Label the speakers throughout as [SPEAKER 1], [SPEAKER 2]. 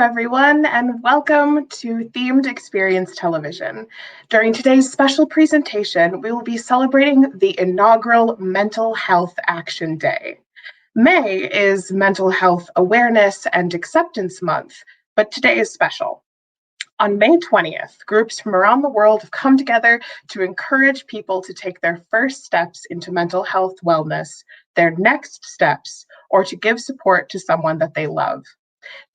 [SPEAKER 1] everyone, and welcome to Themed Experience Television. During today's special presentation, we will be celebrating the inaugural Mental Health Action Day. May is Mental Health Awareness and Acceptance Month, but today is special. On May 20th, groups from around the world have come together to encourage people to take their first steps into mental health wellness, their next steps, or to give support to someone that they love.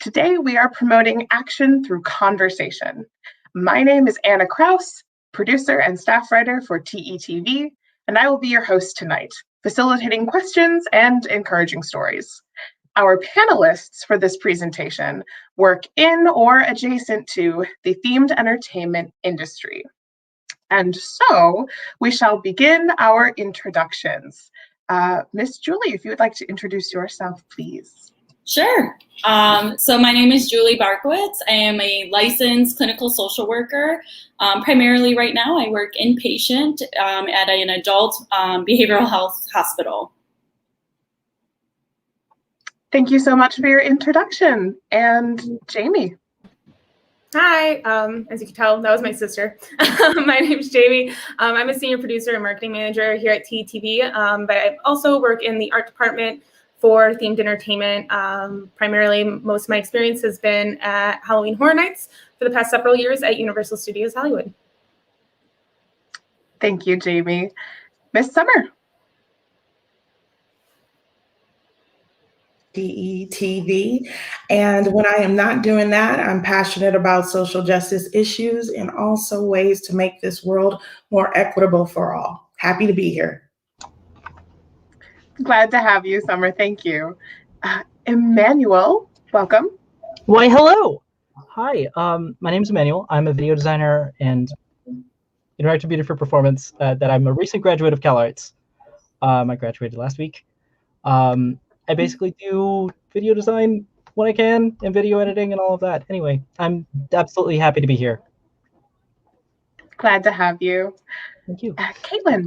[SPEAKER 1] Today, we are promoting action through conversation. My name is Anna Kraus, producer and staff writer for TETV, and I will be your host tonight, facilitating questions and encouraging stories. Our panelists for this presentation work in or adjacent to the themed entertainment industry. And so we shall begin our introductions. Miss Julie, if you would like to introduce yourself, please.
[SPEAKER 2] Sure. So my name is Julie Barkowitz. I am a licensed clinical social worker. Primarily right now, I work inpatient at an adult behavioral health hospital.
[SPEAKER 1] Thank you so much for your introduction. And Jamie.
[SPEAKER 3] Hi, as you can tell, that was my sister. My name is Jamie. I'm a senior producer and marketing manager here at TETV, but I also work in the art department for themed entertainment. Primarily, most of my experience has been at Halloween Horror Nights for the past several years at Universal Studios Hollywood.
[SPEAKER 1] Thank you, Jamie. Miss Summer.
[SPEAKER 4] TETV, and when I am not doing that, I'm passionate about social justice issues and also ways to make this world more equitable for all. Happy to be here.
[SPEAKER 1] Glad to have you, Summer. Thank you. Emmanuel, welcome.
[SPEAKER 5] Why, hello. Hi, my name is Emmanuel. I'm a video designer and interactive beauty for performance. That I'm a recent graduate of CalArts. I graduated last week. I basically do video design when I can and video editing and all of that. Anyway, I'm absolutely happy to be here.
[SPEAKER 1] Glad to have you.
[SPEAKER 5] Thank you.
[SPEAKER 1] Caitlin.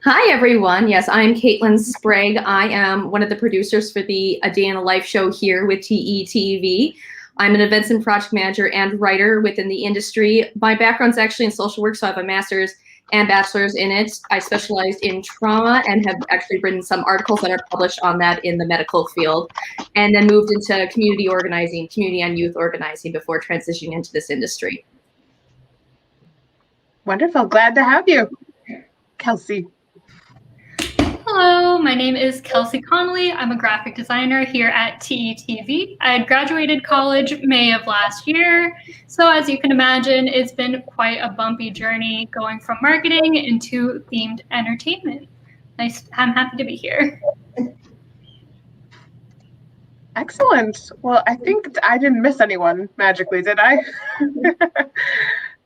[SPEAKER 6] Hi, everyone. Yes, I'm Caitlin Sprague. I am one of the producers for the A Day in a Life show here with TETV. I'm an events and project manager and writer within the industry. My background's actually in social work, so I have a master's and bachelor's in it. I specialized in trauma and have actually written some articles that are published on that in the medical field, and then moved into community organizing, community and youth organizing before transitioning into this industry.
[SPEAKER 1] Wonderful. Glad to have you. Kelsey.
[SPEAKER 7] Hello, my name is Kelsey Connolly. I'm a graphic designer here at TETV. I had graduated college May of last year. So as you can imagine, it's been quite a bumpy journey going from marketing into themed entertainment. I'm happy to be here.
[SPEAKER 1] Excellent. Well, I think I didn't miss anyone magically, did I?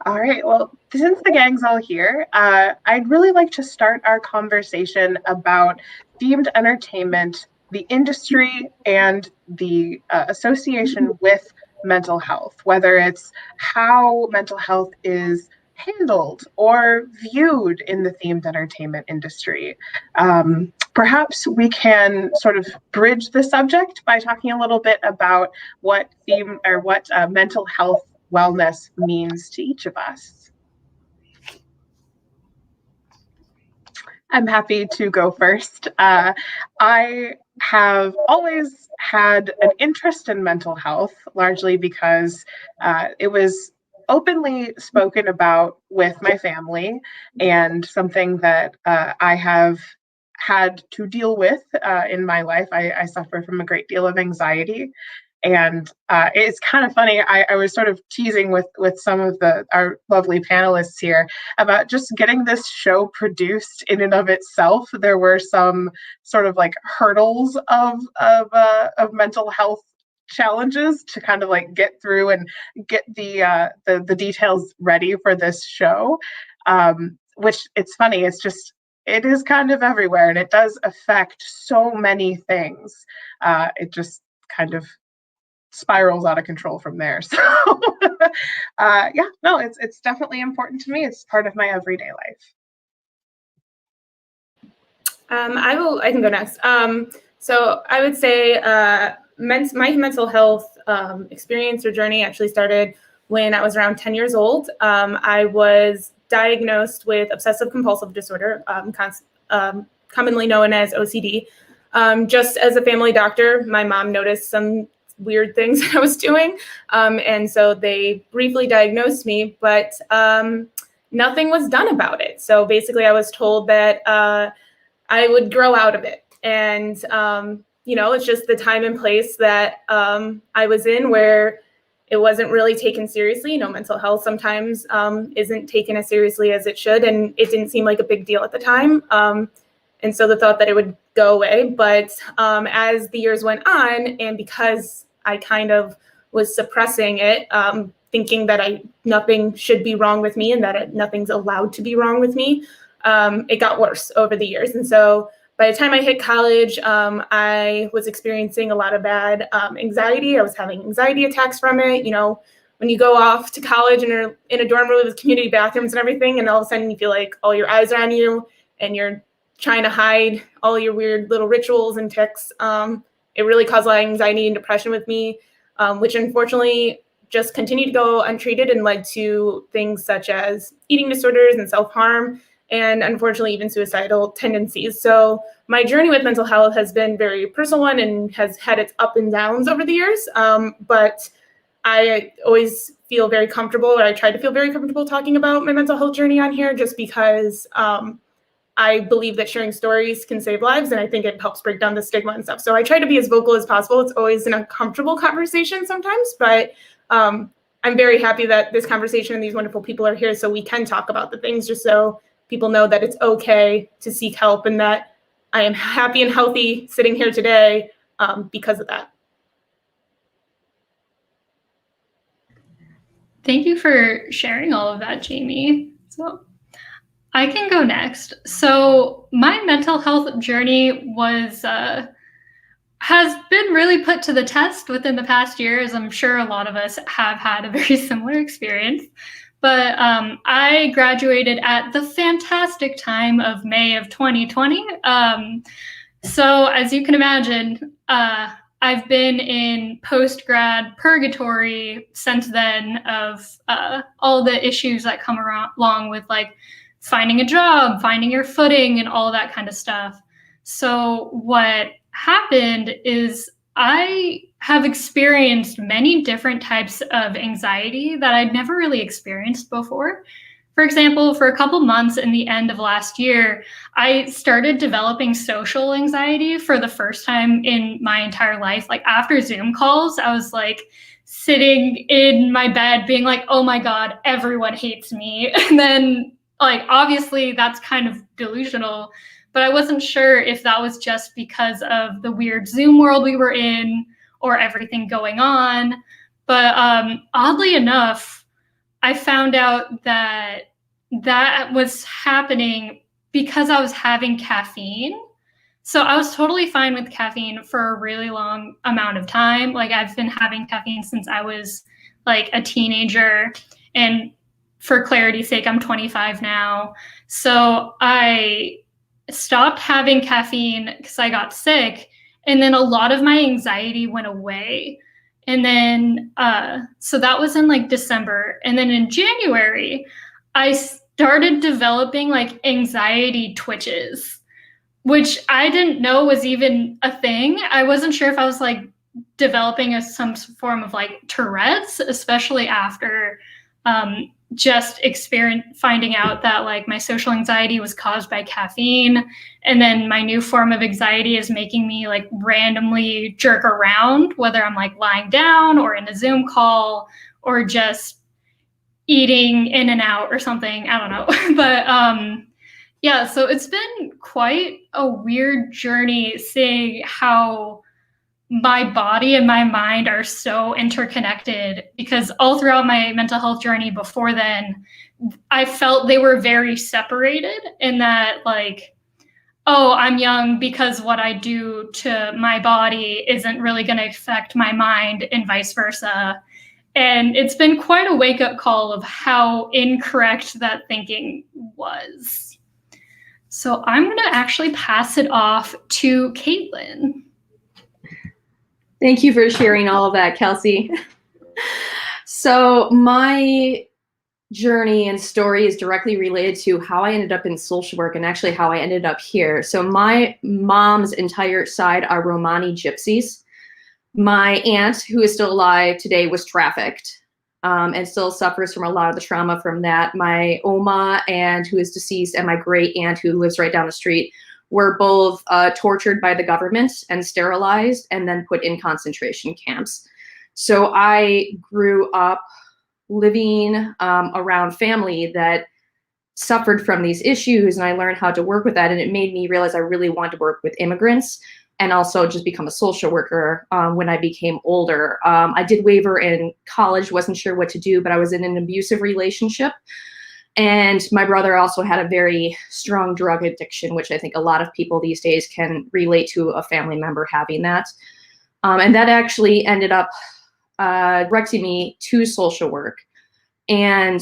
[SPEAKER 1] All right, well, since the gang's all here, I'd really like to start our conversation about themed entertainment, the industry, and the association with mental health, whether it's how mental health is handled or viewed in the themed entertainment industry. Perhaps we can sort of bridge the subject by talking a little bit about what mental health wellness means to each of us. I'm happy to go first. I have always had an interest in mental health, largely because it was openly spoken about with my family and something that I have had to deal with in my life. I suffer from a great deal of anxiety. And it's kind of funny. I was sort of teasing with some of our lovely panelists here about just getting this show produced in and of itself. There were some sort of like hurdles of mental health challenges to kind of like get through and get the details ready for this show. Which it's funny. It is kind of everywhere, and it does affect so many things. It just kind of spirals out of control from there. So it's definitely important to me. It's part of my everyday life.
[SPEAKER 3] I can go next. So I would say my mental health experience or journey actually started when I was around 10 years old. I was diagnosed with obsessive compulsive disorder, commonly known as OCD. Just as a family doctor, my mom noticed some weird things that I was doing. And so they briefly diagnosed me, but nothing was done about it. So basically I was told that I would grow out of it. And, it's just the time and place that I was in where it wasn't really taken seriously. Mental health sometimes isn't taken as seriously as it should. And it didn't seem like a big deal at the time. And so the thought that it would go away. But as the years went on, and because I kind of was suppressing it, thinking that nothing should be wrong with me and that nothing's allowed to be wrong with me, it got worse over the years. And so by the time I hit college, I was experiencing a lot of bad anxiety. I was having anxiety attacks from it. When you go off to college and you're in a dorm room with community bathrooms and everything, and all of a sudden you feel like all your eyes are on you and you're trying to hide all your weird little rituals and tics. It really caused a lot of anxiety and depression with me, which unfortunately just continued to go untreated and led to things such as eating disorders and self-harm, and unfortunately even suicidal tendencies. So my journey with mental health has been very personal one and has had its up and downs over the years. But I always feel very comfortable, or I try to feel very comfortable talking about my mental health journey on here, just because I believe that sharing stories can save lives, and I think it helps break down the stigma and stuff. So I try to be as vocal as possible. It's always an uncomfortable conversation sometimes, but I'm very happy that this conversation and these wonderful people are here so we can talk about the things, just so people know that it's okay to seek help and that I am happy and healthy sitting here today because of that.
[SPEAKER 7] Thank you for sharing all of that, Jamie. So I can go next. So my mental health journey has been really put to the test within the past year, as I'm sure a lot of us have had a very similar experience. But I graduated at the fantastic time of May of 2020. So as you can imagine, I've been in post-grad purgatory since then of all the issues that come along with like finding a job, finding your footing, and all that kind of stuff. So what happened is I have experienced many different types of anxiety that I'd never really experienced before. For example, for a couple months in the end of last year, I started developing social anxiety for the first time in my entire life. Like after Zoom calls, I was like sitting in my bed being like, oh my God, everyone hates me. And then like, obviously that's kind of delusional, but I wasn't sure if that was just because of the weird Zoom world we were in or everything going on. But oddly enough, I found out that that was happening because I was having caffeine. So I was totally fine with caffeine for a really long amount of time. Like I've been having caffeine since I was like a teenager. And for clarity's sake, I'm 25 now. So I stopped having caffeine because I got sick. And then a lot of my anxiety went away. And then, so that was in like December. And then in January, I started developing like anxiety twitches, which I didn't know was even a thing. I wasn't sure if I was like developing some form of like Tourette's, especially after just finding out that like my social anxiety was caused by caffeine. And then my new form of anxiety is making me like randomly jerk around, whether I'm like lying down or in a Zoom call or just eating in and out or something. I don't know. But yeah, so it's been quite a weird journey seeing how my body and my mind are so interconnected, because all throughout my mental health journey before then, I felt they were very separated in that like, oh, I'm young because what I do to my body isn't really going to affect my mind and vice versa. And it's been quite a wake-up call of how incorrect that thinking was. So I'm going to actually pass it off to Caitlin.
[SPEAKER 6] Thank you for sharing all of that, Kelsey. So my journey and story is directly related to how I ended up in social work and actually how I ended up here. So my mom's entire side are Romani gypsies. My aunt, who is still alive today, was trafficked and still suffers from a lot of the trauma from that. My Oma, and who is deceased, and my great aunt, who lives right down the street, were both tortured by the government and sterilized and then put in concentration camps. So I grew up living around family that suffered from these issues, and I learned how to work with that, and it made me realize I really wanted to work with immigrants and also just become a social worker when I became older. I did waiver in college, wasn't sure what to do, but I was in an abusive relationship. And my brother also had a very strong drug addiction, which I think a lot of people these days can relate to a family member having that. And that actually ended up directing me to social work. And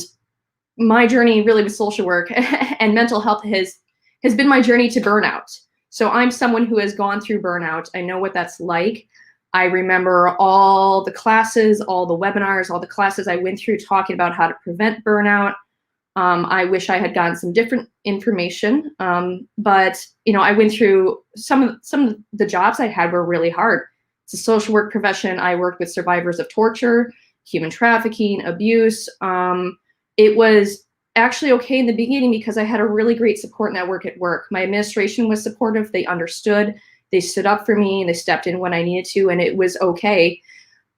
[SPEAKER 6] my journey really with social work and mental health has been my journey to burnout. So I'm someone who has gone through burnout. I know what that's like. I remember all the classes, all the webinars, all the classes I went through talking about how to prevent burnout. I wish I had gotten some different information, but I went through some of the jobs I had were really hard. It's a social work profession. I worked with survivors of torture, human trafficking, abuse. It was actually okay in the beginning because I had a really great support network at work. My administration was supportive. They understood. They stood up for me. They stepped in when I needed to, and it was okay.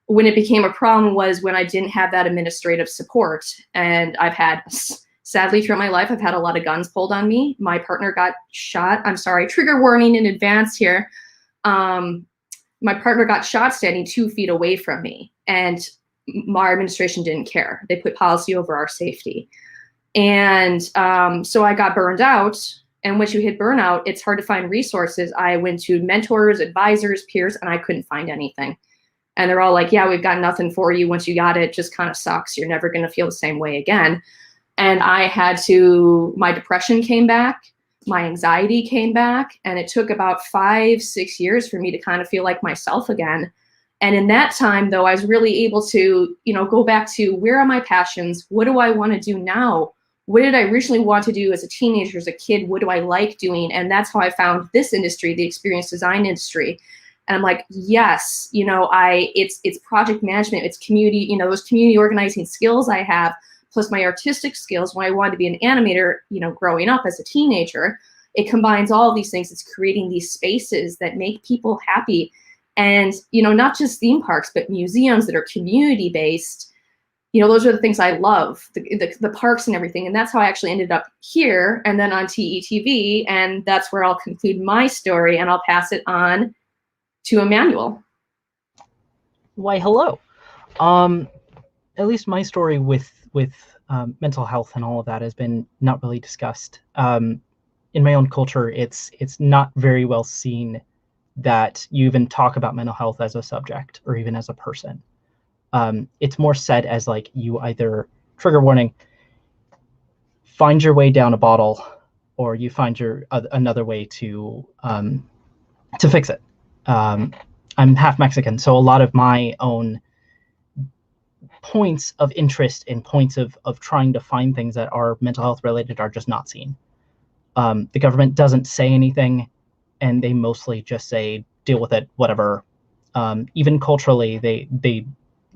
[SPEAKER 6] When it became a problem was when I didn't have that administrative support. And I've had, sadly, throughout my life, I've had a lot of guns pulled on me. My partner got shot. I'm sorry, trigger warning in advance here. My partner got shot standing 2 feet away from me, and our administration didn't care. They put policy over our safety. And so I got burned out. And once you hit burnout, it's hard to find resources. I went to mentors, advisors, peers, and I couldn't find anything. And they're all like, yeah, we've got nothing for you. Once you got it, just kind of sucks. You're never going to feel the same way again. And I had to, my depression came back, my anxiety came back, and it took about 5-6 years for me to kind of feel like myself again. And in that time, though, I was really able to, go back to where are my passions? What do I want to do now? What did I originally want to do as a teenager, as a kid? What do I like doing? And that's how I found this industry, the experience design industry. And I'm like, yes, it's project management, it's community, those community organizing skills I have, plus my artistic skills when I wanted to be an animator, growing up as a teenager. It combines all of these things. It's creating these spaces that make people happy. And, not just theme parks, but museums that are community-based. Those are the things I love, the parks and everything. And that's how I actually ended up here and then on TETV. And that's where I'll conclude my story, and I'll pass it on to Emmanuel.
[SPEAKER 5] Why, hello. At least my story with mental health and all of that has been not really discussed. In my own culture, it's not very well seen that you even talk about mental health as a subject or even as a person. It's more said as like you either, trigger warning, find your way down a bottle, or you find another way to fix it. I'm half Mexican, so a lot of my own points of interest and points of trying to find things that are mental health related are just not seen. The government doesn't say anything, and they mostly just say, deal with it, whatever. Even culturally, they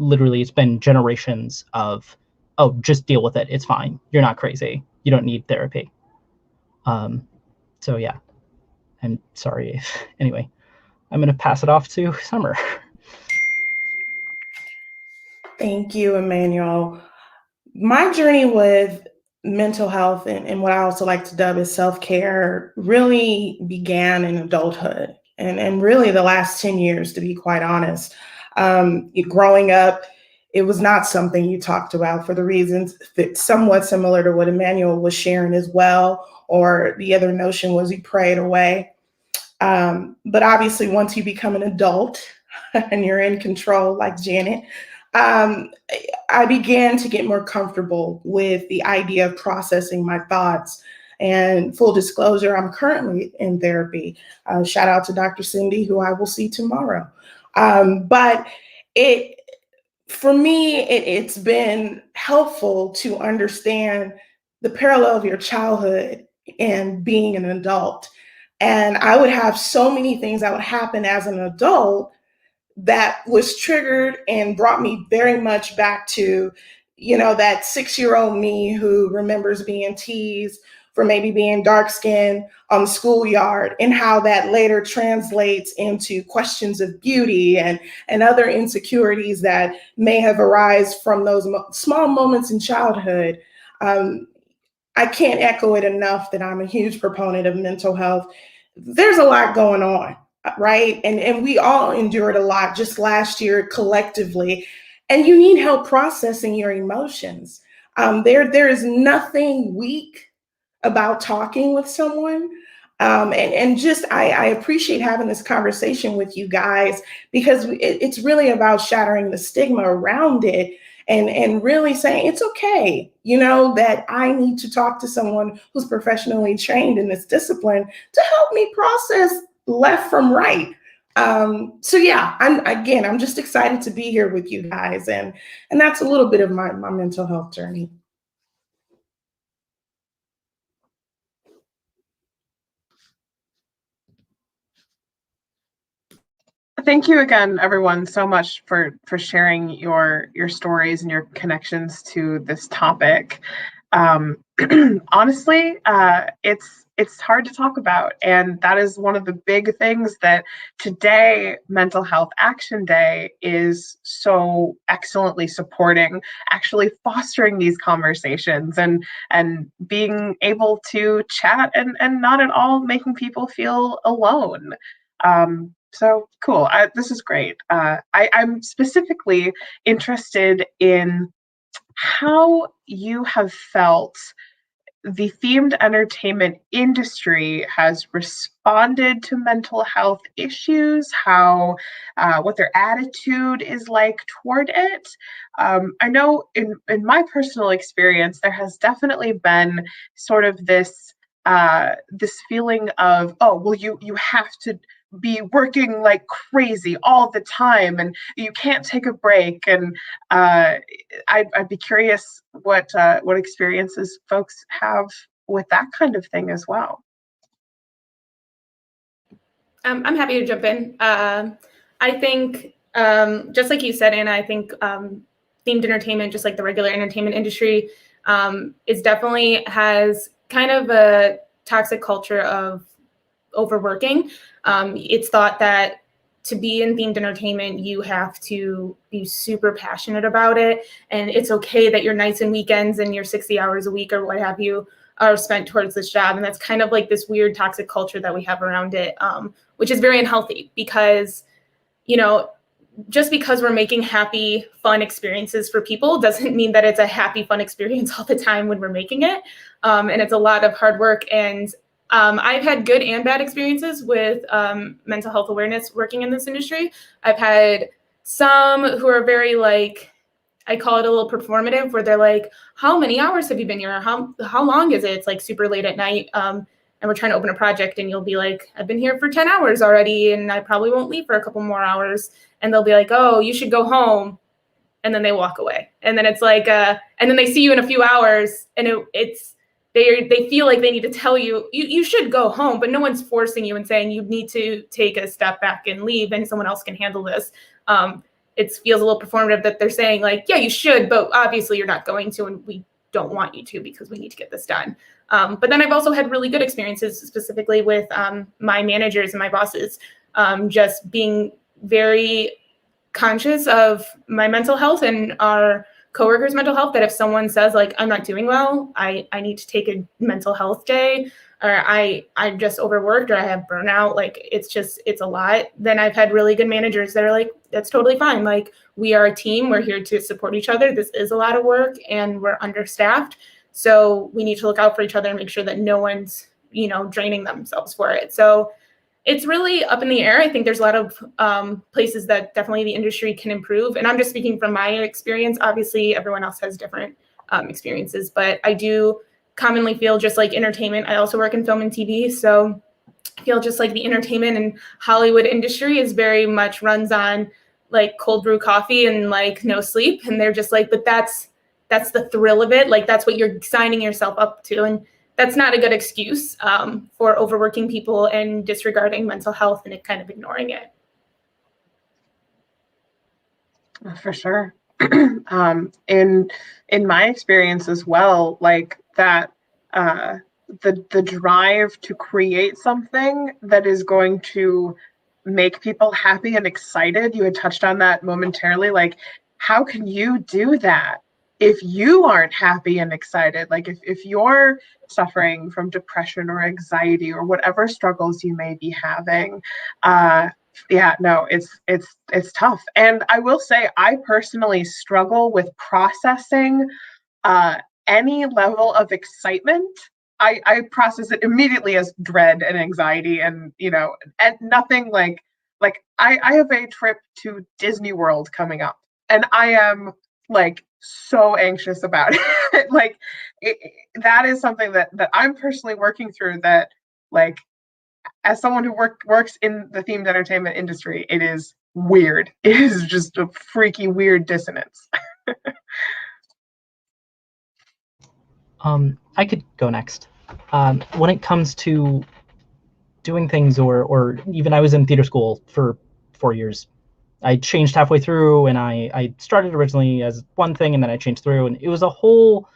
[SPEAKER 5] literally, it's been generations of, oh, just deal with it. It's fine. You're not crazy. You don't need therapy. So yeah, I'm sorry. Anyway, I'm going to pass it off to Summer.
[SPEAKER 4] Thank you, Emmanuel. My journey with mental health and what I also like to dub as self-care really began in adulthood and really the last 10 years, to be quite honest. Growing up, it was not something you talked about for the reasons that somewhat similar to what Emmanuel was sharing as well, or the other notion was you pray it away. But obviously, once you become an adult and you're in control like Janet, I began to get more comfortable with the idea of processing my thoughts. And full disclosure, I'm currently in therapy. Shout out to Dr. Cindy, who I will see tomorrow. But for me, it's been helpful to understand the parallel of your childhood and being an adult. And I would have so many things that would happen as an adult that was triggered and brought me very much back to, that 6-year-old me who remembers being teased for maybe being dark skinned on the schoolyard, and how that later translates into questions of beauty and other insecurities that may have arisen from those small moments in childhood. I can't echo it enough that I'm a huge proponent of mental health. There's a lot going on, right? And we all endured a lot just last year collectively, and you need help processing your emotions. There is nothing weak about talking with someone. And just, I appreciate having this conversation with you guys, because it's really about shattering the stigma around it, and really saying it's okay, that I need to talk to someone who's professionally trained in this discipline to help me process left from right. So yeah, I'm just excited to be here with you guys. And that's a little bit of my mental health journey.
[SPEAKER 1] Thank you again, everyone, so much for sharing your stories and your connections to this topic. Honestly, it's hard to talk about, and that is one of the big things that today, Mental Health Action Day, is so excellently supporting, actually fostering these conversations and being able to chat and not at all making people feel alone. So cool. This is great. I'm specifically interested in how you have felt the themed entertainment industry has responded to mental health issues, how what their attitude is like toward it. I know in my personal experience, there has definitely been sort of this feeling of, oh, well, you have to be working like crazy all the time and you can't take a break. And I'd be curious what experiences folks have with that kind of thing as well.
[SPEAKER 3] I'm happy to jump in. I think, just like you said, Anna, I think themed entertainment, just like the regular entertainment industry, is definitely has kind of a toxic culture of overworking. It's thought that to be in themed entertainment, you have to be super passionate about it. And it's okay that your nights and weekends and your 60 hours a week or what have you are spent towards this job. And that's kind of like this weird toxic culture that we have around it, which is very unhealthy, because, just because we're making happy, fun experiences for people doesn't mean that it's a happy, fun experience all the time when we're making it. And it's a lot of hard work. And I've had good and bad experiences with mental health awareness working in this industry. I've had some who are very I call it a little performative, where they're like, how many hours have you been here? How long is it? It's like super late at night. And we're trying to open a project, and you'll be like, I've been here for 10 hours already, and I probably won't leave for a couple more hours. And they'll be like, oh, you should go home. And then they walk away. And then it's like, and then they see you in a few hours, and they feel like they need to tell you, you should go home, but no one's forcing you and saying you need to take a step back and leave and someone else can handle this. It feels a little performative that they're saying like, yeah, you should, but obviously you're not going to, and we don't want you to because we need to get this done. But then I've also had really good experiences specifically with my managers and my bosses, just being very conscious of my mental health and our coworkers' mental health, that if someone says like, I'm not doing well, I need to take a mental health day, or I'm just overworked, or I have burnout, like it's a lot, then I've had really good managers that are like, that's totally fine. Like, we are a team, we're here to support each other. This is a lot of work and we're understaffed. So we need to look out for each other and make sure that no one's, draining themselves for it. So it's really up in the air. I think there's a lot of places that definitely the industry can improve. And I'm just speaking from my experience. Obviously, everyone else has different experiences, but I do commonly feel, just like entertainment, I also work in film and TV. So feel just like the entertainment and Hollywood industry is very much runs on like cold brew coffee and like no sleep. And they're just like, but that's the thrill of it. Like that's what you're signing yourself up to. And that's not a good excuse for overworking people and disregarding mental health and kind of ignoring it.
[SPEAKER 1] For sure. In my experience as well, like that, the drive to create something that is going to make people happy and excited. You had touched on that momentarily. Like, how can you do that if you aren't happy and excited? Like if you're suffering from depression or anxiety or whatever struggles you may be having, yeah, no, it's tough. And I will say, I personally struggle with processing any level of excitement. I process it immediately as dread and anxiety, and and nothing like I have a trip to Disney World coming up, and I am like so anxious about it. Like that is something that I'm personally working through, that like, as someone who works in the themed entertainment industry, it is weird. It is just a freaky weird dissonance.
[SPEAKER 5] I could go next. When it comes to doing things, or even I was in theater school for 4 years. I changed halfway through, and I started originally as one thing, and then I changed through, and it was a whole,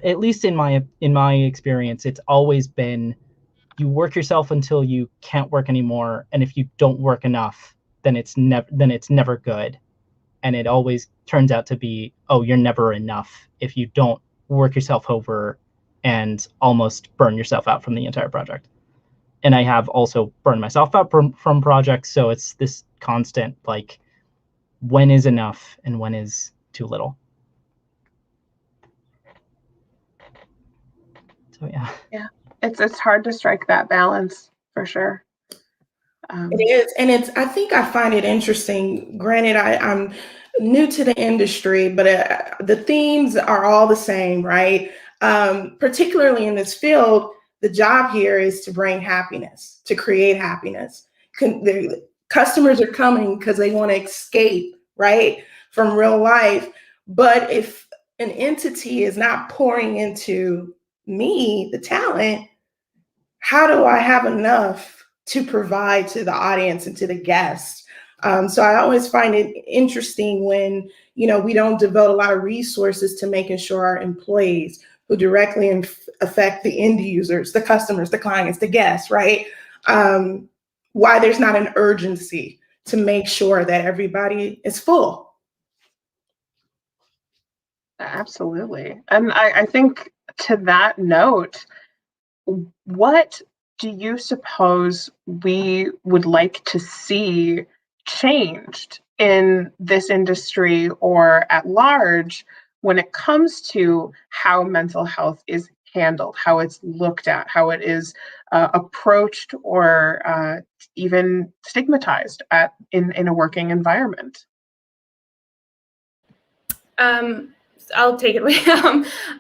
[SPEAKER 5] at least in my experience, it's always been, you work yourself until you can't work anymore, and if you don't work enough, then it's never good. And it always turns out to be, oh, you're never enough if you don't work yourself over and almost burn yourself out from the entire project. And I have also burned myself out from projects, so it's this constant, like, when is enough and when is too little. So yeah,
[SPEAKER 1] It's hard to strike that balance, for sure.
[SPEAKER 4] It is, and I think I find it interesting. Granted, I'm new to the industry, but the themes are all the same, right? Particularly in this field, the job here is to bring happiness, to create happiness. The customers are coming because they want to escape, right, from real life. But if an entity is not pouring into me, the talent, how do I have enough to provide to the audience and to the guests? So I always find it interesting when, we don't devote a lot of resources to making sure our employees, who directly affect the end users, the customers, the clients, the guests, right? Why there's not an urgency to make sure that everybody is full.
[SPEAKER 1] Absolutely. And I think, to that note, what do you suppose we would like to see changed in this industry or at large when it comes to how mental health is handled, how it's looked at, how it is approached, or even stigmatized in a working environment?
[SPEAKER 3] I'll take it away.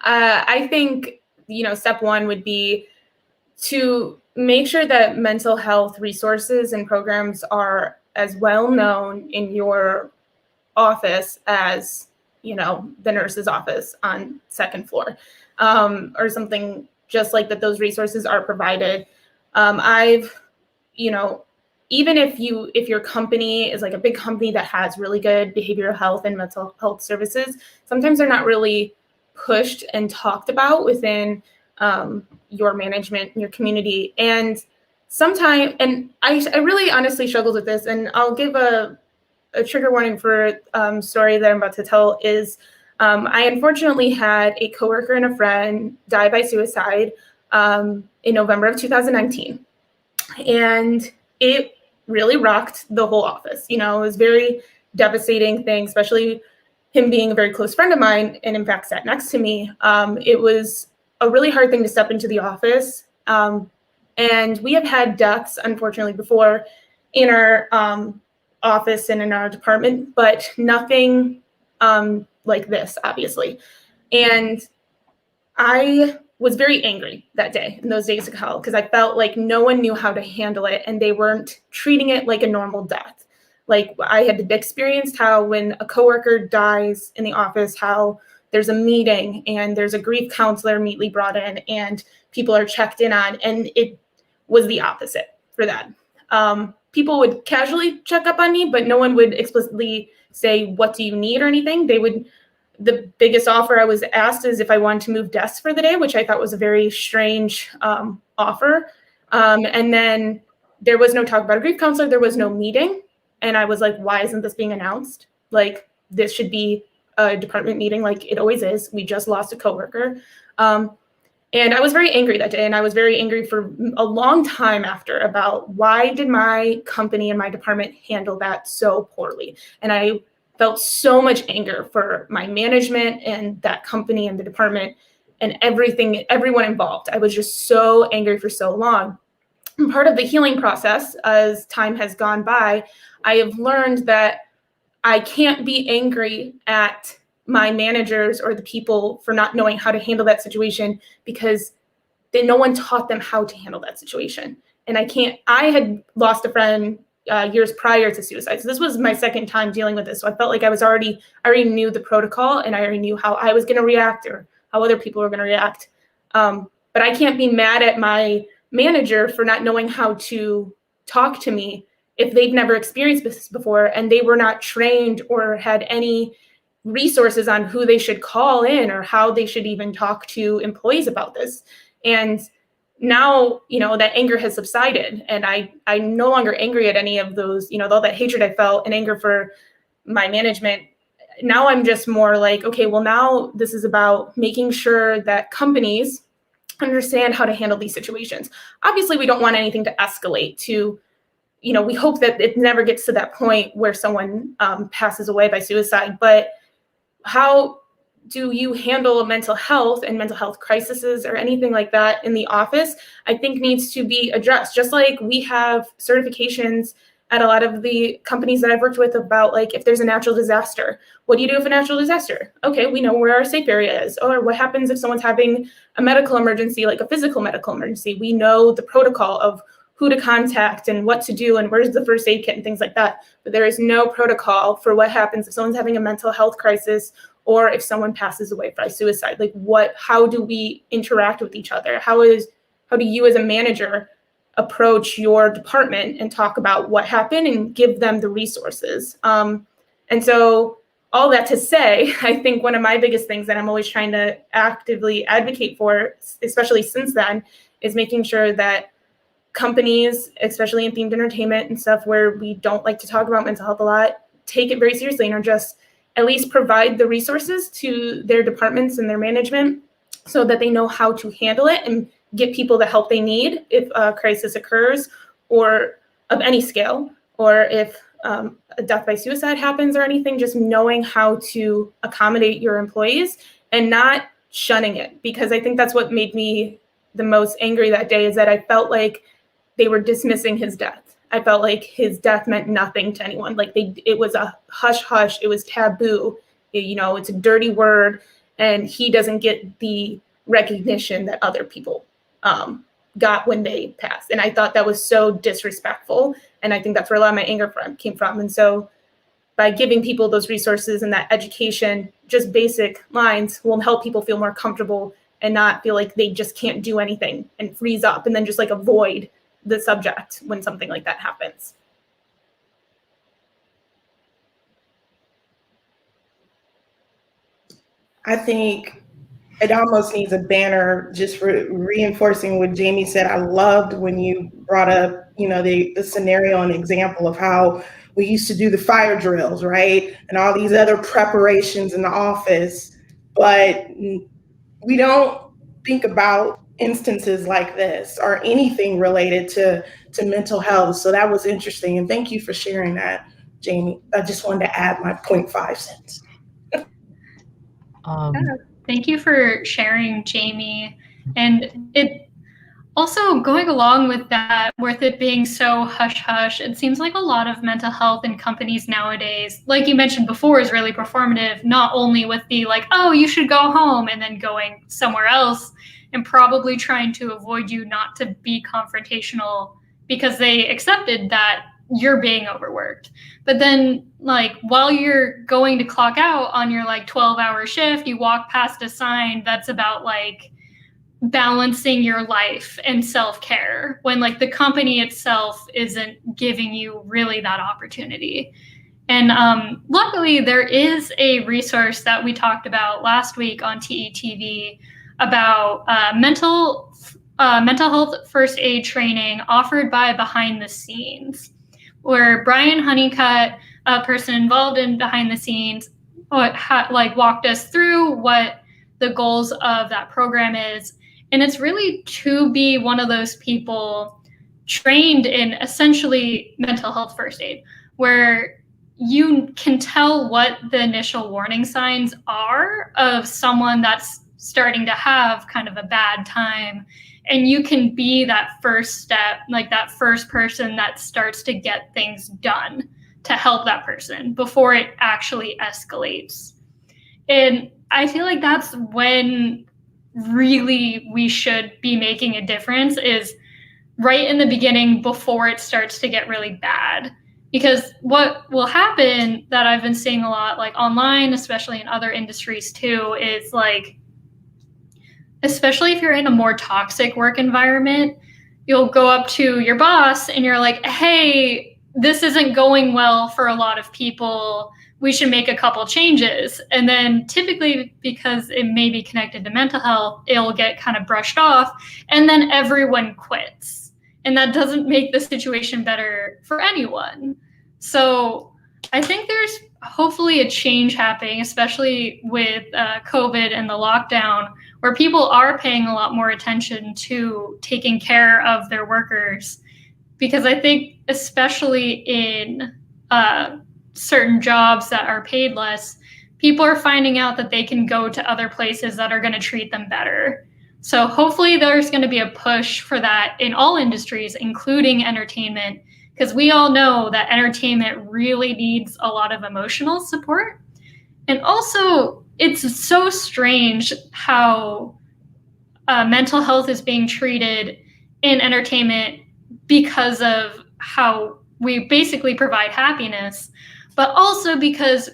[SPEAKER 3] I think, step one would be to make sure that mental health resources and programs are as well known in your office as, the nurse's office on second floor, or something just like that. Those resources are provided. Even if your company is like a big company that has really good behavioral health and mental health services, sometimes they're not really pushed and talked about within your management, your community. And sometimes, and I really honestly struggled with this, and I'll give a trigger warning for story that I'm about to tell is, I unfortunately had a coworker and a friend die by suicide in November of 2019. And it really rocked the whole office. It was a very devastating thing, especially him being a very close friend of mine, and in fact sat next to me. It was a really hard thing to step into the office. And we have had deaths, unfortunately, before in our office and in our department, but nothing like this, obviously. And I was very angry that day in those days of hell because I felt like no one knew how to handle it and they weren't treating it like a normal death. Like I had experienced how when a coworker dies in the office, how there's a meeting and there's a grief counselor immediately brought in and people are checked in on, and it was the opposite for that. People would casually check up on me, but no one would explicitly say, what do you need or anything? The biggest offer I was asked is if I wanted to move desks for the day, which I thought was a very strange offer. And then there was no talk about a grief counselor. There was no meeting. And I was like, why isn't this being announced? Like, this should be a department meeting like it always is. We just lost a coworker. And I was very angry that day. And I was very angry for a long time after about why did my company and my department handle that so poorly? And I felt so much anger for my management and that company and the department and everyone involved. I was just so angry for so long. And part of the healing process, as time has gone by, I have learned that I can't be angry at my managers or the people for not knowing how to handle that situation because no one taught them how to handle that situation. And I had lost a friend years prior to suicide. So this was my second time dealing with this. So I felt like I already knew the protocol and I already knew how I was going to react or how other people were going to react. But I can't be mad at my manager for not knowing how to talk to me if they've never experienced this before and they were not trained or had any resources on who they should call in or how they should even talk to employees about this. And now, that anger has subsided and I'm no longer angry at any of those, all that hatred I felt and anger for my management. Now I'm just more like, okay, well, now this is about making sure that companies understand how to handle these situations. Obviously, we don't want anything to escalate to, we hope that it never gets to that point where someone passes away by suicide, but how do you handle mental health and mental health crises or anything like that in the office, I think needs to be addressed. Just like we have certifications at a lot of the companies that I've worked with about like if there's a natural disaster, what do you do if a natural disaster? Okay, we know where our safe area is. Or what happens if someone's having a medical emergency, like a physical medical emergency? We know the protocol of who to contact and what to do and where's the first aid kit and things like that. But there is no protocol for what happens if someone's having a mental health crisis or if someone passes away by suicide. Like how do we interact with each other? How do you as a manager approach your department and talk about what happened and give them the resources? And so all that to say, I think one of my biggest things that I'm always trying to actively advocate for, especially since then, is making sure that companies, especially in themed entertainment and stuff where we don't like to talk about mental health a lot, take it very seriously and are just at least provide the resources to their departments and their management so that they know how to handle it and get people the help they need if a crisis occurs or of any scale, or if a death by suicide happens or anything, just knowing how to accommodate your employees and not shunning it. Because I think that's what made me the most angry that day, is that I felt like they were dismissing his death. I felt like his death meant nothing to anyone. Like it was a hush hush. It was taboo. It's a dirty word, and he doesn't get the recognition that other people got when they passed. And I thought that was so disrespectful. And I think that's where a lot of my anger came from. And so by giving people those resources and that education, just basic lines will help people feel more comfortable and not feel like they just can't do anything and freeze up and then just like avoid the subject when something like that happens.
[SPEAKER 4] I think it almost needs a banner just for reinforcing what Jamie said. I loved when you brought up, the scenario and example of how we used to do the fire drills, right? And all these other preparations in the office, but we don't think about instances like this or anything related to mental health. So that was interesting. And thank you for sharing that, Jamie. I just wanted to add my 0.5 cents.
[SPEAKER 7] Thank you for sharing, Jamie. And it also, going along with that, with it being so hush-hush, it seems like a lot of mental health in companies nowadays, like you mentioned before, is really performative, not only with the like, oh, you should go home and then going somewhere else. and probably trying to avoid you not to be confrontational because they accepted that you're being overworked. But then, like, while you're going to clock out on your like 12-hour shift, you walk past a sign that's about like balancing your life and self-care, when like the company itself isn't giving you really that opportunity. And luckily, there is a resource that we talked about last week on TETV about mental health first aid training offered by Behind the Scenes, where Brian Honeycutt, a person involved in Behind the Scenes, walked us through what the goals of that program is. And it's really to be one of those people trained in essentially mental health first aid, where you can tell what the initial warning signs are of someone that's starting to have kind of a bad time. And you can be that first step, like that first person that starts to get things done to help that person before it actually escalates. And I feel like that's when really we should be making a difference, is right in the beginning before it starts to get really bad. Because what will happen, that I've been seeing a lot, like online, especially in other industries too, is like, especially if you're in a more toxic work environment, you'll go up to your boss and you're like, hey, this isn't going well for a lot of people. We should make a couple changes. And then typically, because it may be connected to mental health, it'll get kind of brushed off, and then everyone quits. And that doesn't make the situation better for anyone. So I think there's hopefully a change happening, especially with COVID and the lockdown, where people are paying a lot more attention to taking care of their workers. Because I think especially in certain jobs that are paid less, people are finding out that they can go to other places that are going to treat them better. So hopefully there's going to be a push for that in all industries, including entertainment, because we all know that entertainment really needs a lot of emotional support. And also, it's so strange how mental health is being treated in entertainment because of how we basically provide happiness, but also because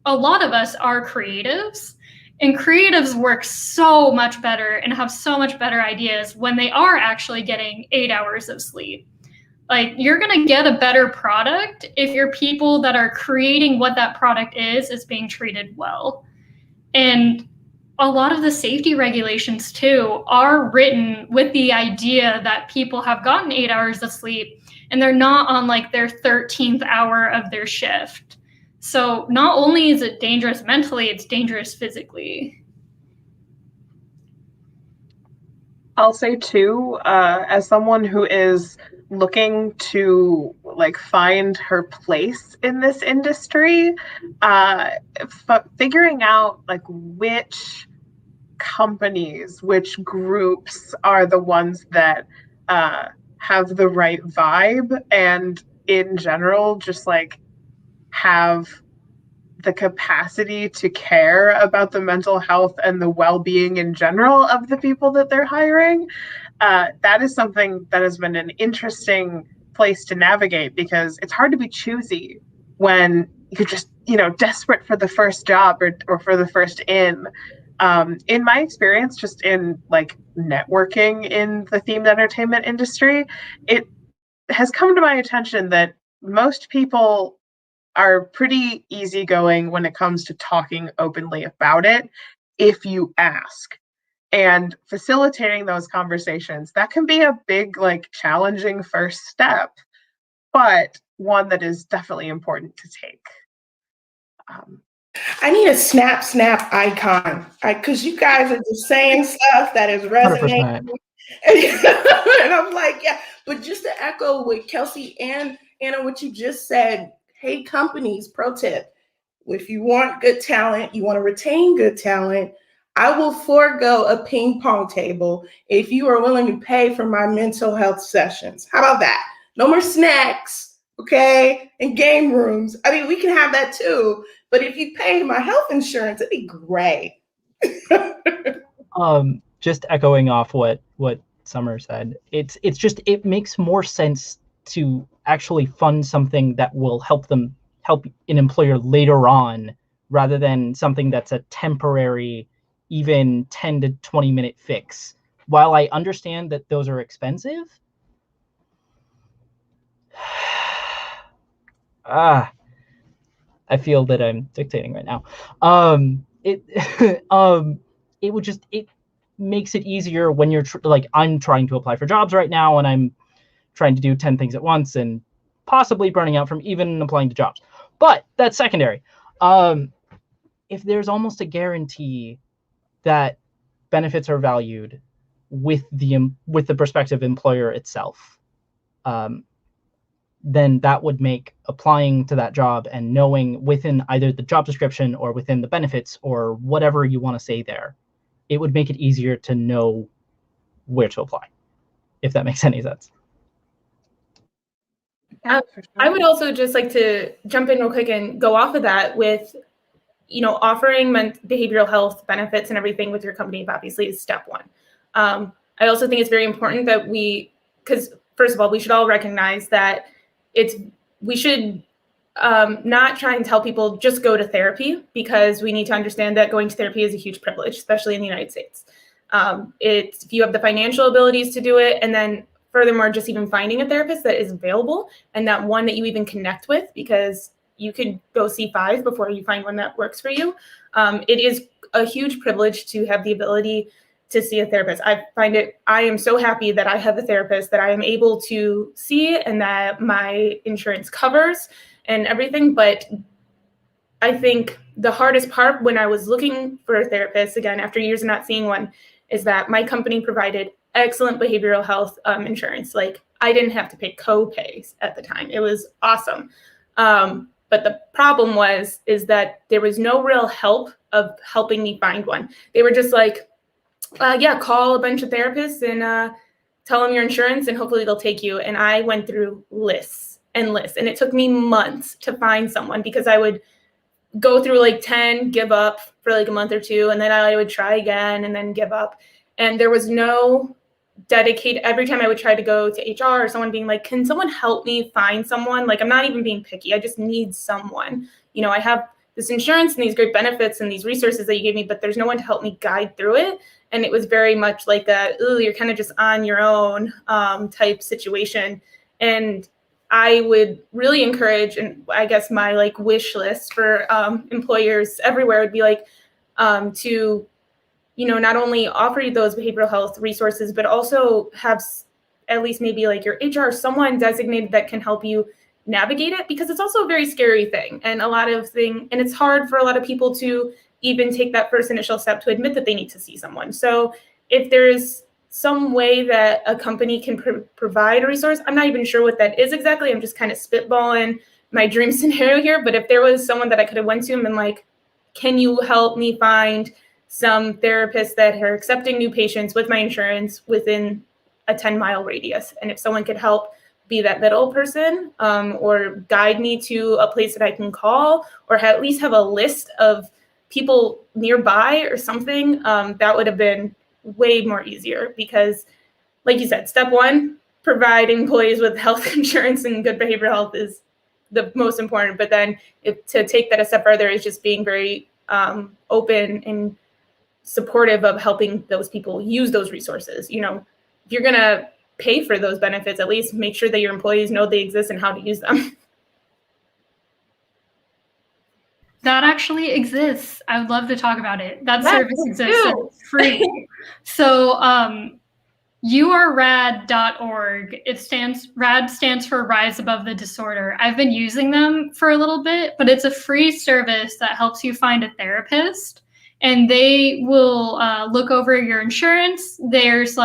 [SPEAKER 7] a lot of us are creatives. And creatives work so much better and have so much better ideas when they are actually getting 8 hours of sleep. Like, you're going to get a better product if your people that are creating what that product is being treated well. And a lot of the safety regulations too are written with the idea that people have gotten 8 hours of sleep and they're not on like their 13th hour of their shift. So not only is it dangerous mentally, it's dangerous physically.
[SPEAKER 1] I'll say too, as someone who is looking to like find her place in this industry, figuring out like which companies, which groups are the ones that have the right vibe, and in general just like have the capacity to care about the mental health and the well-being in general of the people that they're hiring. That is something that has been an interesting place to navigate, because it's hard to be choosy when you're just, desperate for the first job or for the first in. In my experience, just in like networking in the themed entertainment industry, it has come to my attention that most people are pretty easygoing when it comes to talking openly about it if you ask. And facilitating those conversations, that can be a big, like, challenging first step, but one that is definitely important to take.
[SPEAKER 4] I need a snap icon, because you guys are just saying stuff that is resonating.
[SPEAKER 5] 100%.
[SPEAKER 4] And I'm like, yeah, but just to echo what Kelsey and Anna, what you just said, hey, companies, pro tip, if you want good talent, you want to retain good talent, I will forego a ping pong table if you are willing to pay for my mental health sessions. How about that? No more snacks, okay? And game rooms. I mean, we can have that too, but if you pay my health insurance, it'd be great.
[SPEAKER 5] just echoing off what Summer said, it makes more sense to actually fund something that will help an employer later on, rather than something that's a temporary, even 10 to 20 minute fix. While I understand that those are expensive, I feel that I'm dictating right now. It makes it easier when you're I'm trying to apply for jobs right now, and I'm trying to do 10 things at once and possibly burning out from even applying to jobs. But that's secondary. If there's almost a guarantee that benefits are valued with the prospective employer itself, then that would make applying to that job and knowing within either the job description or within the benefits or whatever you want to say there, it would make it easier to know where to apply, if that makes any sense.
[SPEAKER 3] I would also just like to jump in real quick and go off of that with, offering behavioral health benefits and everything with your company, obviously, is step one. I also think it's very important that because first of all, we should all recognize that we should not try and tell people just go to therapy, because we need to understand that going to therapy is a huge privilege, especially in the United States. If you have the financial abilities to do it, and then furthermore, just even finding a therapist that is available and that one that you even connect with, because you can go see 5 before you find one that works for you. It is a huge privilege to have the ability to see a therapist. I am so happy that I have a therapist that I am able to see and that my insurance covers and everything. But I think the hardest part when I was looking for a therapist, again, after years of not seeing one, is that my company provided excellent behavioral health insurance. Like, I didn't have to pay co-pays at the time. It was awesome. But the problem is that there was no real help of helping me find one. They were just like, call a bunch of therapists and tell them your insurance and hopefully they'll take you. And I went through lists and lists, and it took me months to find someone, because I would go through like 10, give up for like a month or 2, and then I would try again and then give up. And there was no dedicated, every time I would try to go to HR or someone being like, can someone help me find someone? Like, I'm not even being picky. I just need someone. I have this insurance and these great benefits and these resources that you gave me, but there's no one to help me guide through it. And it was very much like you're kind of just on your own type situation. And I would really encourage, and I guess my wish list for employers everywhere would be to not only offer you those behavioral health resources, but also have at least maybe your HR, someone designated that can help you navigate it, because it's also a very scary thing. And and it's hard for a lot of people to even take that first initial step to admit that they need to see someone. So if there's some way that a company can provide a resource, I'm not even sure what that is exactly. I'm just kind of spitballing my dream scenario here. But if there was someone that I could have went to and been like, can you help me find some therapists that are accepting new patients with my insurance within a 10-mile radius? And if someone could help be that middle person, or guide me to a place that I can call, or at least have a list of people nearby or something, that would have been way more easier. Because like you said, step one, provide employees with health insurance and good behavioral health is the most important. But then to take that a step further is just being very open and supportive of helping those people use those resources. If you're going to pay for those benefits, at least make sure that your employees know they exist and how to use them.
[SPEAKER 7] That actually exists. I would love to talk about it. That service exists. It's free. So yourrad.org. RAD stands for Rise Above the Disorder. I've been using them for a little bit, but it's a free service that helps you find a therapist, and they will look over your insurance. There's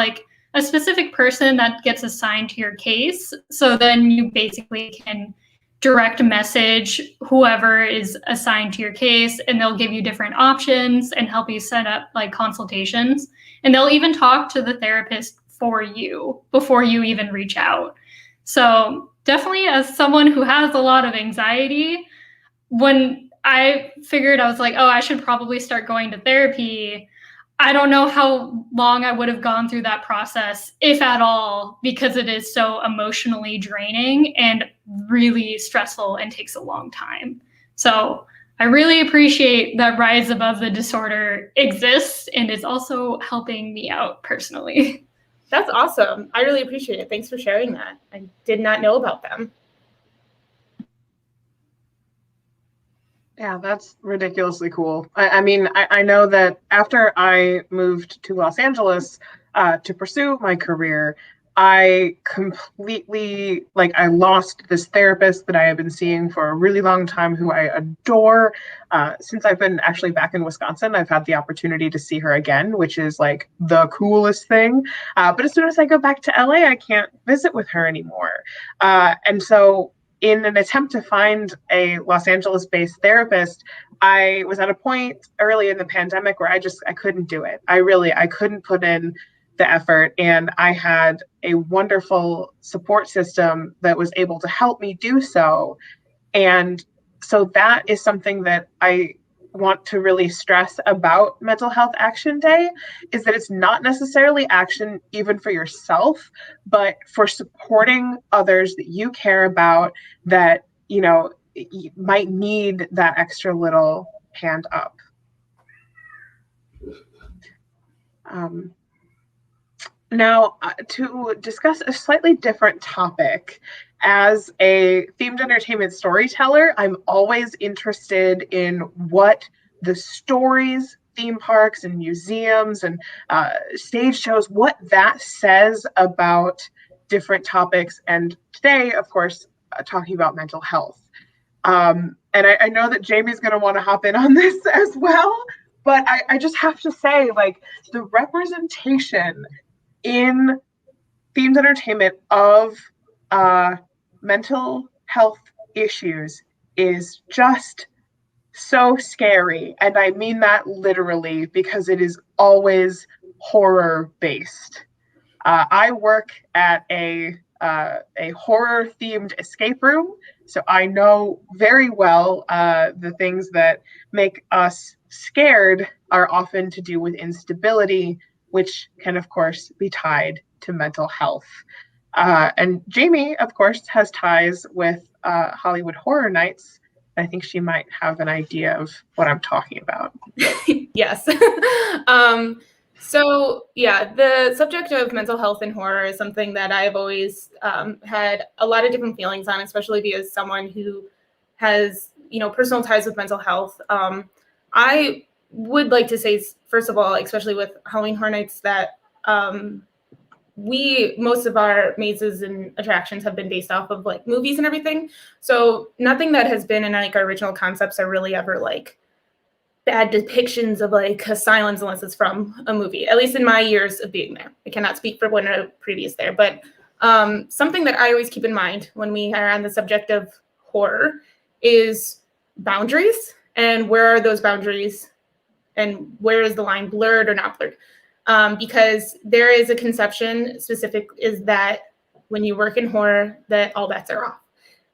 [SPEAKER 7] a specific person that gets assigned to your case. So then you basically can direct message whoever is assigned to your case, and they'll give you different options and help you set up consultations. And they'll even talk to the therapist for you before you even reach out. So definitely, as someone who has a lot of anxiety, when I figured I was like, oh, I should probably start going to therapy, I don't know how long I would have gone through that process, if at all, because it is so emotionally draining and really stressful and takes a long time. So I really appreciate that Rise Above the Disorder exists and is also helping me out personally.
[SPEAKER 3] That's awesome. I really appreciate it. Thanks for sharing that. I did not know about them.
[SPEAKER 1] Yeah, that's ridiculously cool. I mean, I know that after I moved to Los Angeles to pursue my career, I completely, I lost this therapist that I have been seeing for a really long time who I adore. Since I've been actually back in Wisconsin, I've had the opportunity to see her again, which is like the coolest thing. But as soon as I go back to LA, I can't visit with her anymore. And so in an attempt to find a Los Angeles-based therapist, I was at a point early in the pandemic where I couldn't do it. I couldn't put in the effort, and I had a wonderful support system that was able to help me do so. And so that is something that I want to really stress about Mental Health Action Day, is that it's not necessarily action even for yourself, but for supporting others that you care about that, you might need that extra little hand up. Now, to discuss a slightly different topic, as a themed entertainment storyteller, I'm always interested in what the stories, theme parks and museums and stage shows, what that says about different topics. And today, of course, talking about mental health. And I know that Jamie's going to want to hop in on this as well, but I just have to say, the representation in themed entertainment of mental health issues is just so scary. And I mean that literally, because it is always horror based. I work at a horror themed escape room, so I know very well the things that make us scared are often to do with instability, which can, of course, be tied to mental health. And Jamie, of course, has ties with Hollywood Horror Nights. I think she might have an idea of what I'm talking about.
[SPEAKER 3] Yes. So yeah, the subject of mental health and horror is something that I've always had a lot of different feelings on, especially as someone who has, personal ties with mental health. I would like to say, first of all, especially with Halloween Horror Nights, that most of our mazes and attractions have been based off of movies and everything. So nothing that has been in our original concepts are really ever bad depictions of asylums unless it's from a movie, at least in my years of being there. I cannot speak for when a previous there, but something that I always keep in mind when we are on the subject of horror is boundaries, and where are those boundaries and where is the line blurred or not blurred? Because there is a conception specific is that when you work in horror, that all bets are off.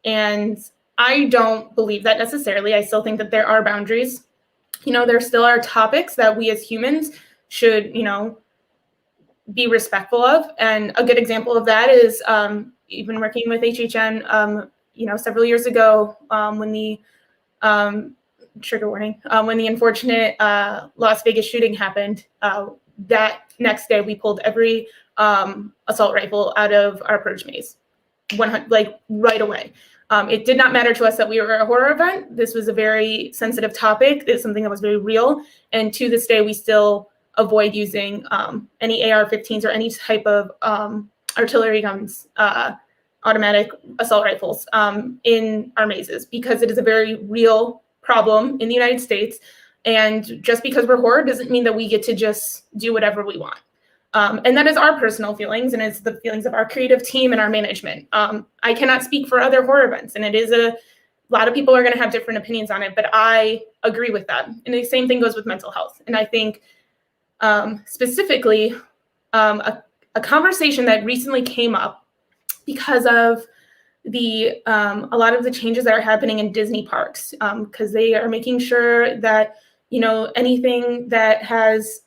[SPEAKER 3] And I don't believe that necessarily. I still think that there are boundaries. There still are topics that we as humans should, be respectful of. And a good example of that is even working with HHN, several years ago when the trigger warning, when the unfortunate Las Vegas shooting happened, that next day we pulled every assault rifle out of our purge maze, right away. It did not matter to us that we were a horror event. This was a very sensitive topic. It's something that was very real. And to this day, we still avoid using any AR-15s or any type of artillery guns, automatic assault rifles in our mazes, because it is a very real problem in the United States. And just because we're horror doesn't mean that we get to just do whatever we want. And that is our personal feelings, and it's the feelings of our creative team and our management. I cannot speak for other horror events, and it is a lot of people are going to have different opinions on it, but I agree with that. And the same thing goes with mental health. And I think specifically a conversation that recently came up because of the a lot of the changes that are happening in Disney parks, because they are making sure that anything that has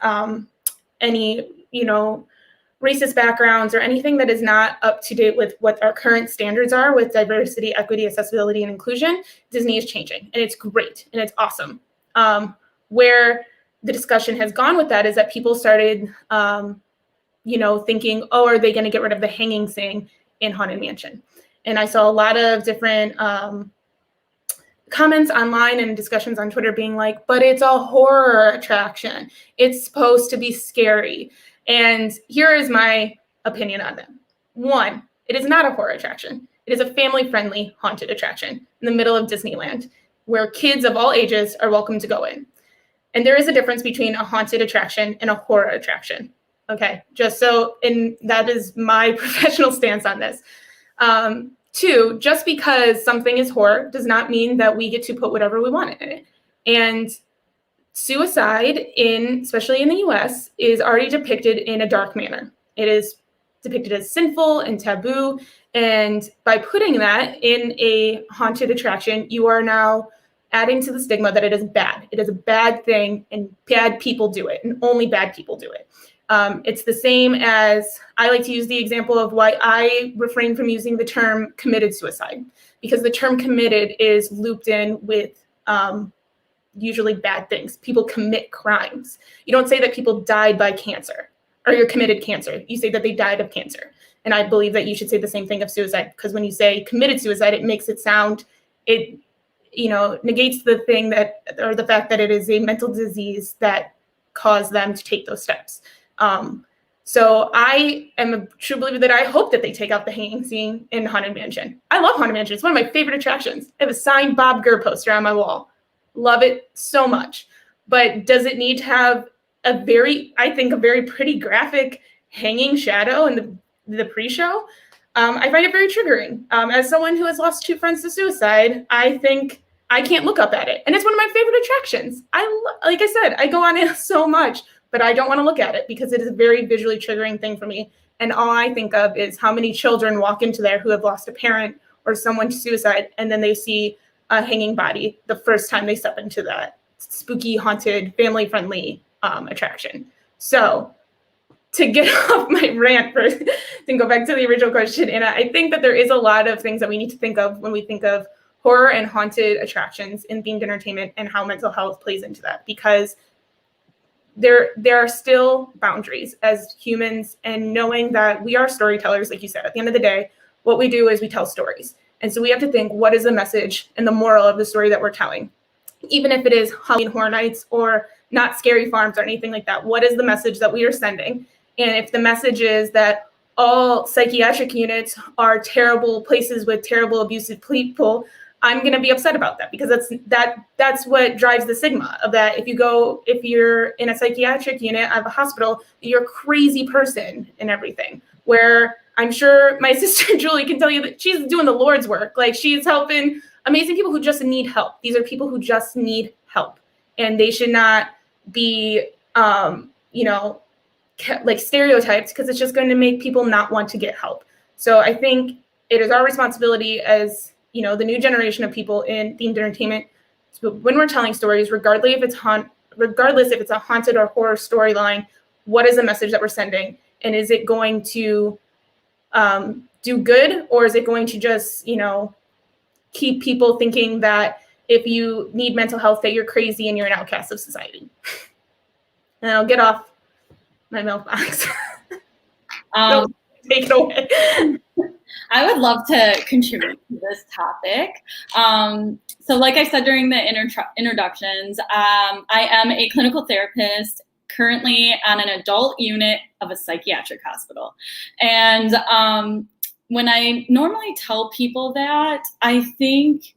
[SPEAKER 3] any, racist backgrounds or anything that is not up to date with what our current standards are with diversity, equity, accessibility, and inclusion, Disney is changing. And it's great and it's awesome. Where the discussion has gone with that is that people started, thinking, oh, are they going to get rid of the hanging thing in Haunted Mansion? And I saw a lot of different comments online and discussions on Twitter being like, but it's a horror attraction. It's supposed to be scary. And here is my opinion on them. 1, it is not a horror attraction. It is a family-friendly haunted attraction in the middle of Disneyland where kids of all ages are welcome to go in. And there is a difference between a haunted attraction and a horror attraction. Okay, and that is my professional stance on this. 2, just because something is horror does not mean that we get to put whatever we want in it. And suicide, especially in the US, is already depicted in a dark manner. It is depicted as sinful and taboo. And by putting that in a haunted attraction, you are now adding to the stigma that it is bad. It is a bad thing and bad people do it, and only bad people do it. It's the same as, I like to use the example of why I refrain from using the term committed suicide, because the term committed is looped in with usually bad things. People commit crimes. You don't say that people died by cancer or you're committed cancer. You say that they died of cancer. And I believe that you should say the same thing of suicide, because when you say committed suicide, it makes it sound, it negates the thing or the fact that it is a mental disease that caused them to take those steps. So I am a true believer that I hope that they take out the hanging scene in Haunted Mansion. I love Haunted Mansion. It's one of my favorite attractions. I have a signed Bob Gurr poster on my wall. Love it so much. But does it need to have a very pretty graphic hanging shadow in the pre-show? I find it very triggering. As someone who has lost 2 friends to suicide, I think I can't look up at it. And it's one of my favorite attractions. Like I said, I go on it so much, but I don't want to look at it because it is a very visually triggering thing for me. And all I think of is how many children walk into there who have lost a parent or someone to suicide, and then they see a hanging body the first time they step into that spooky, haunted, family-friendly attraction. So to get off my rant first and go back to the original question, Anna, I think that there is a lot of things that we need to think of when we think of horror and haunted attractions in themed entertainment and how mental health plays into that, because there are still boundaries as humans, and knowing that we are storytellers, like you said, at the end of the day, what we do is we tell stories. And so we have to think, what is the message and the moral of the story that we're telling? Even if it is Halloween Horror Nights or not Scary Farms or anything like that, what is the message that we are sending? And if the message is that all psychiatric units are terrible places with terrible abusive people, I'm going to be upset about that, because that's what drives the stigma of that. If you're in a psychiatric unit of a hospital, you're a crazy person and everything, where I'm sure my sister Julie can tell you that she's doing the Lord's work. Like, she's helping amazing people who just need help. These are people who just need help, and they should not be, like stereotyped, because it's just going to make people not want to get help. So I think it is our responsibility as, the new generation of people in themed entertainment, so when we're telling stories, regardless if it's a haunted or horror storyline, what is the message that we're sending? And is it going to do good, or is it going to just, keep people thinking that if you need mental health, that you're crazy and you're an outcast of society? And I'll get off my mailbox. Take it away.
[SPEAKER 2] I would love to contribute to this topic. So like I said during the introductions, I am a clinical therapist currently on an adult unit of a psychiatric hospital. And when I normally tell people that, I think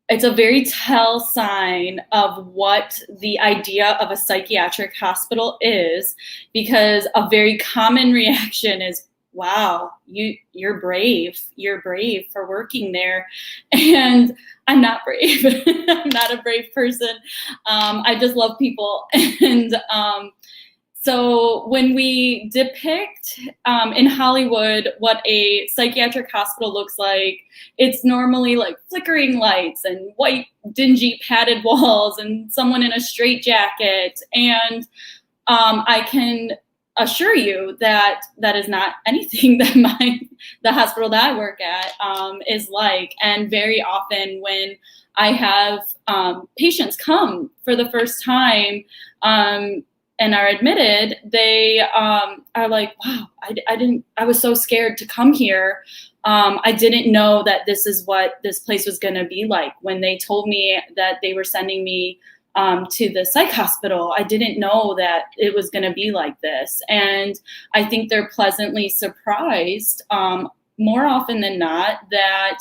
[SPEAKER 2] it's a very tell sign of what the idea of a psychiatric hospital is, because a very common reaction is, wow, you're brave. You're brave for working there. And I'm not brave. I'm not a brave person. I just love people. And so So when we depict in Hollywood what a psychiatric hospital looks like, it's normally like flickering lights and white, dingy padded walls and someone in a straitjacket. And I can assure you that that is not anything that the hospital that I work at is like. And very often when I have patients come for the first time and are admitted, they are like, wow, I was so scared to come here. I didn't know that this is what this place was gonna be like. When they told me that they were sending me to the psych hospital, I didn't know that it was gonna be like this. And I think they're pleasantly surprised more often than not that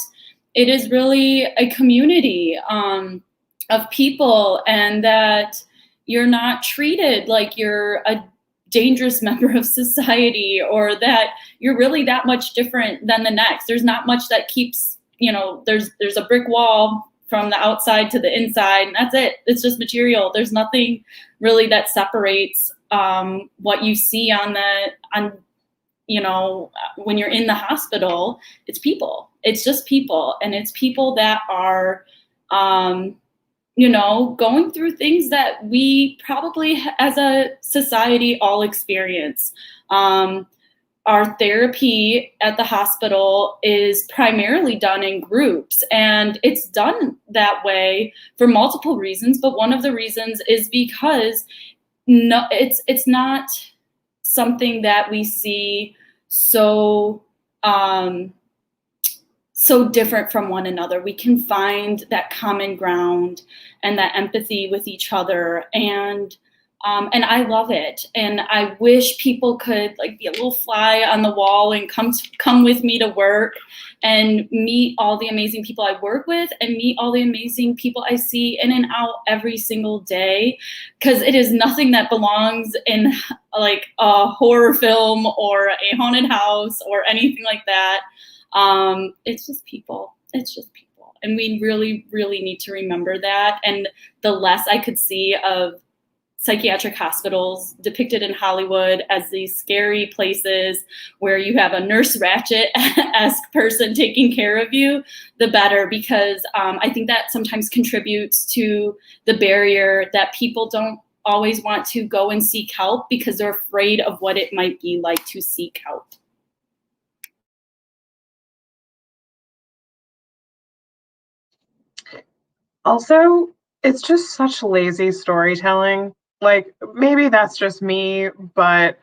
[SPEAKER 2] it is really a community of people, and that you're not treated like you're a dangerous member of society, or that you're really that much different than the next. There's not much that keeps, there's a brick wall from the outside to the inside, and that's it. It's just material. There's nothing really that separates what you see when you're in the hospital. It's people. It's just people, and it's people that are going through things that we probably as a society all experience. Our therapy at the hospital is primarily done in groups, and it's done that way for multiple reasons. But one of the reasons is because it's not something that we see so different from one another. We can find that common ground and that empathy with each other, and I love it. And I wish people could be a little fly on the wall and come with me to work and meet all the amazing people I work with and meet all the amazing people I see in and out every single day, because it is nothing that belongs in a horror film or a haunted house or anything like that. It's just people. It's just people. And we really, really need to remember that. And the less I could see of psychiatric hospitals depicted in Hollywood as these scary places where you have a Nurse Ratched-esque person taking care of you, the better, because I think that sometimes contributes to the barrier that people don't always want to go and seek help because they're afraid of what it might be like to seek help.
[SPEAKER 1] Also, it's just such lazy storytelling. Maybe that's just me, but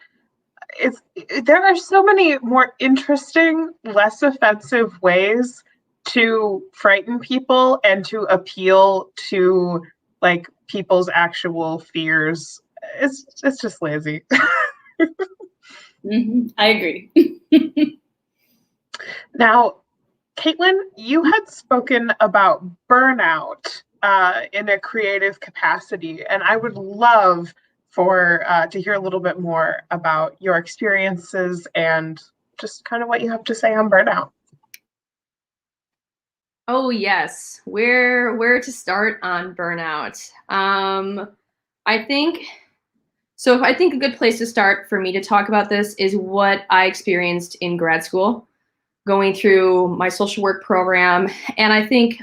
[SPEAKER 1] there are so many more interesting, less offensive ways to frighten people and to appeal to people's actual fears. It's just lazy.
[SPEAKER 2] Mm-hmm. I agree.
[SPEAKER 1] Now, Caitlin, you had spoken about burnout in a creative capacity, and I would love to hear a little bit more about your experiences and just kind of what you have to say on burnout.
[SPEAKER 6] Oh yes, where to start on burnout? I think a good place to start for me to talk about this is what I experienced in grad school, going through my social work program. And I think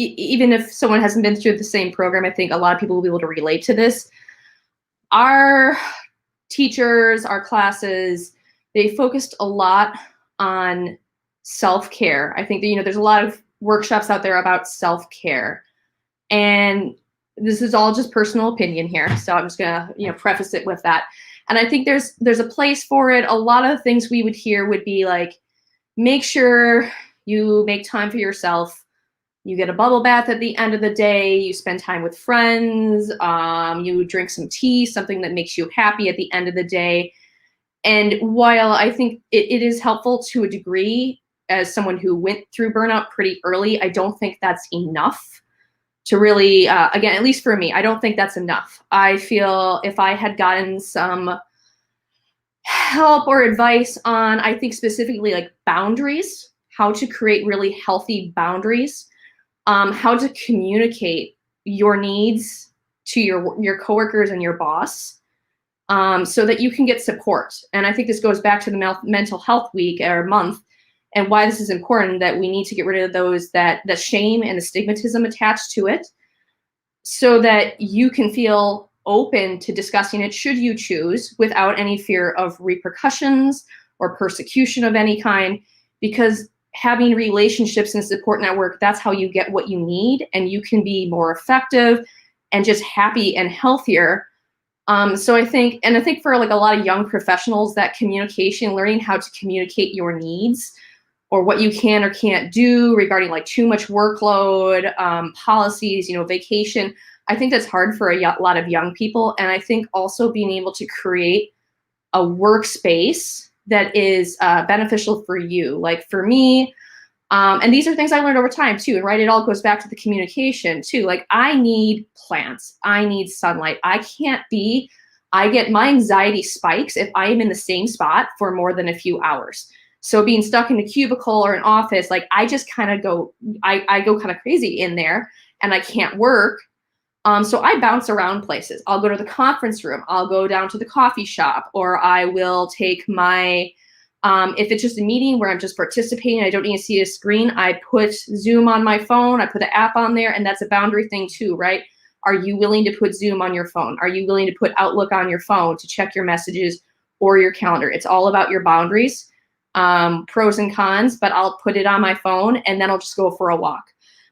[SPEAKER 6] even if someone hasn't been through the same program, I think a lot of people will be able to relate to this. Our teachers, our classes, they focused a lot on self-care. I think that, there's a lot of workshops out there about self-care. And this is all just personal opinion here. So I'm just gonna, preface it with that. And I think there's a place for it. A lot of the things we would hear would be make sure you make time for yourself. You get a bubble bath at the end of the day. You spend time with friends. You drink some tea, something that makes you happy at the end of the day. And while I think it is helpful to a degree, as someone who went through burnout pretty early, I don't think that's enough to really, again, at least for me, I don't think that's enough. I feel if I had gotten some help or advice on, I think specifically boundaries, how to create really healthy boundaries, how to communicate your needs to your coworkers and your boss, so that you can get support. And I think this goes back to the mental health week or month, and why this is important, that we need to get rid of the shame and the stigmatism attached to it, so that you can feel open to discussing it should you choose, without any fear of repercussions or persecution of any kind, because having relationships and support network, that's how you get what you need, and you can be more effective and just happy and healthier. So I think for like a lot of young professionals, that communication, learning how to communicate your needs or what you can or can't do regarding like too much workload, policies, vacation, I think that's hard for a lot of young people. And I think also being able to create a workspace that is beneficial for you. Like for me, and these are things I learned over time too, right? It all goes back to the communication too. Like I need plants, I need sunlight. I get my anxiety spikes if I am in the same spot for more than a few hours. So being stuck in a cubicle or an office, like I just kind of go, I go kind of crazy in there and I can't work. So I bounce around places. I'll go to the conference room, I'll go down to the coffee shop, or I will take my, if it's just a meeting where I'm just participating, I don't need to see a screen, I put Zoom on my phone, I put the app on there, and that's a boundary thing too, right? Are you willing to put Zoom on your phone? Are you willing to put Outlook on your phone to check your messages or your calendar? It's all about your boundaries, pros and cons, but I'll put it on my phone and then I'll just go for a walk.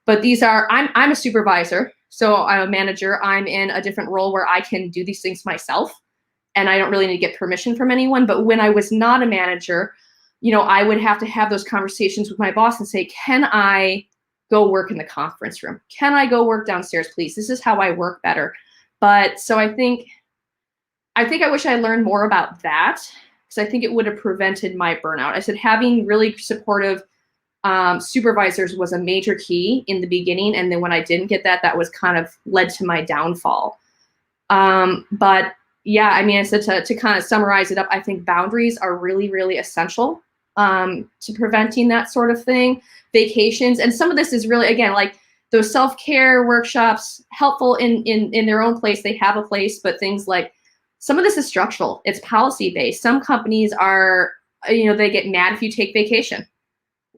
[SPEAKER 6] But these are, I'm a supervisor, so I'm a manager. I'm in a different role where I can do these things myself, and I don't really need to get permission from anyone. But when I was not a manager, I would have to have those conversations with my boss and say, can I go work in the conference room? Can I go work downstairs, please? This is how I work better. But so I think I wish I learned more about that, because I think it would have prevented my burnout. I said having really supportive supervisors was a major key in the beginning. And then when I didn't get that, that was kind of led to my downfall. But yeah, I mean, I said to kind of summarize it up, I think boundaries are really, really essential to preventing that sort of thing. Vacations, and some of this is really, again, like those self-care workshops, helpful in their own place. They have a place, but things like some of this is structural. It's policy-based. Some companies are, they get mad if you take vacation.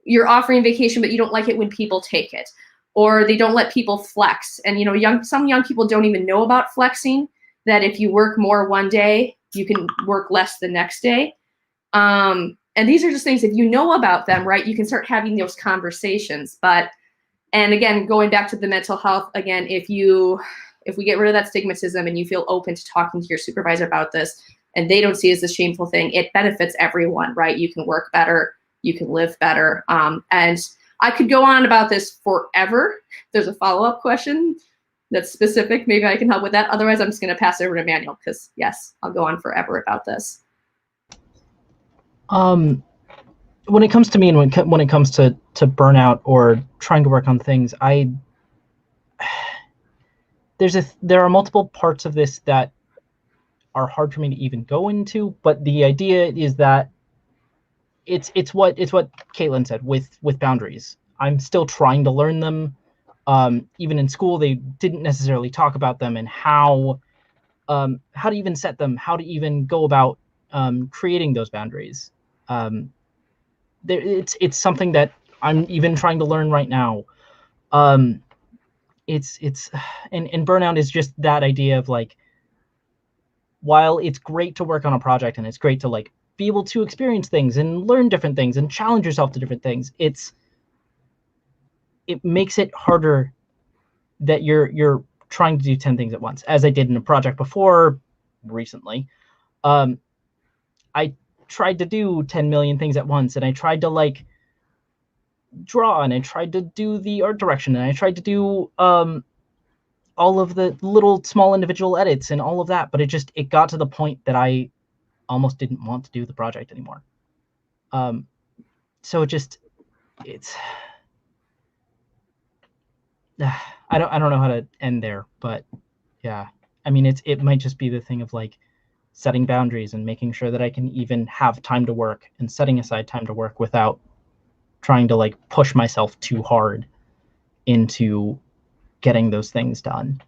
[SPEAKER 6] You're offering vacation, but you don't like it when people take it, or they don't let people flex. And some young people don't even know about flexing, that if you work more one day, you can work less the next day. And these are just things, if you know about them, right, you can start having those conversations. And again, going back to the mental health, again, if we get rid of that stigmatism and you feel open to talking to your supervisor about this, and they don't see it as a shameful thing, it benefits everyone, right? You can work better, you can live better. And I could go on about this forever. There's a follow-up question that's specific. Maybe I can help with that. Otherwise, I'm just going to pass it over to Manuel, because yes, I'll go on forever about this.
[SPEAKER 5] When it comes to me, and when it comes to burnout or trying to work on things, there are multiple parts of this that are hard for me to even go into. But the idea is that it's what Caitlin said with boundaries. I'm still trying to learn them. Even in school, they didn't necessarily talk about them, and how to even set them, how to even go about creating those boundaries. It's something that I'm even trying to learn right now. And burnout is just that idea of like, while it's great to work on a project and it's great to like be able to experience things and learn different things and challenge yourself to different things, it makes it harder that you're trying to do 10 things at once, as I did in a project before recently. I tried to do 10 million things at once, and I tried to like draw, and I tried to do the art direction, and I tried to do all of the little small individual edits and all of that, but it got to the point that I almost didn't want to do the project anymore. So it's I don't know how to end there, but yeah, I mean, it might just be the thing of like setting boundaries and making sure that I can even have time to work, and setting aside time to work without trying to like push myself too hard into getting those things done.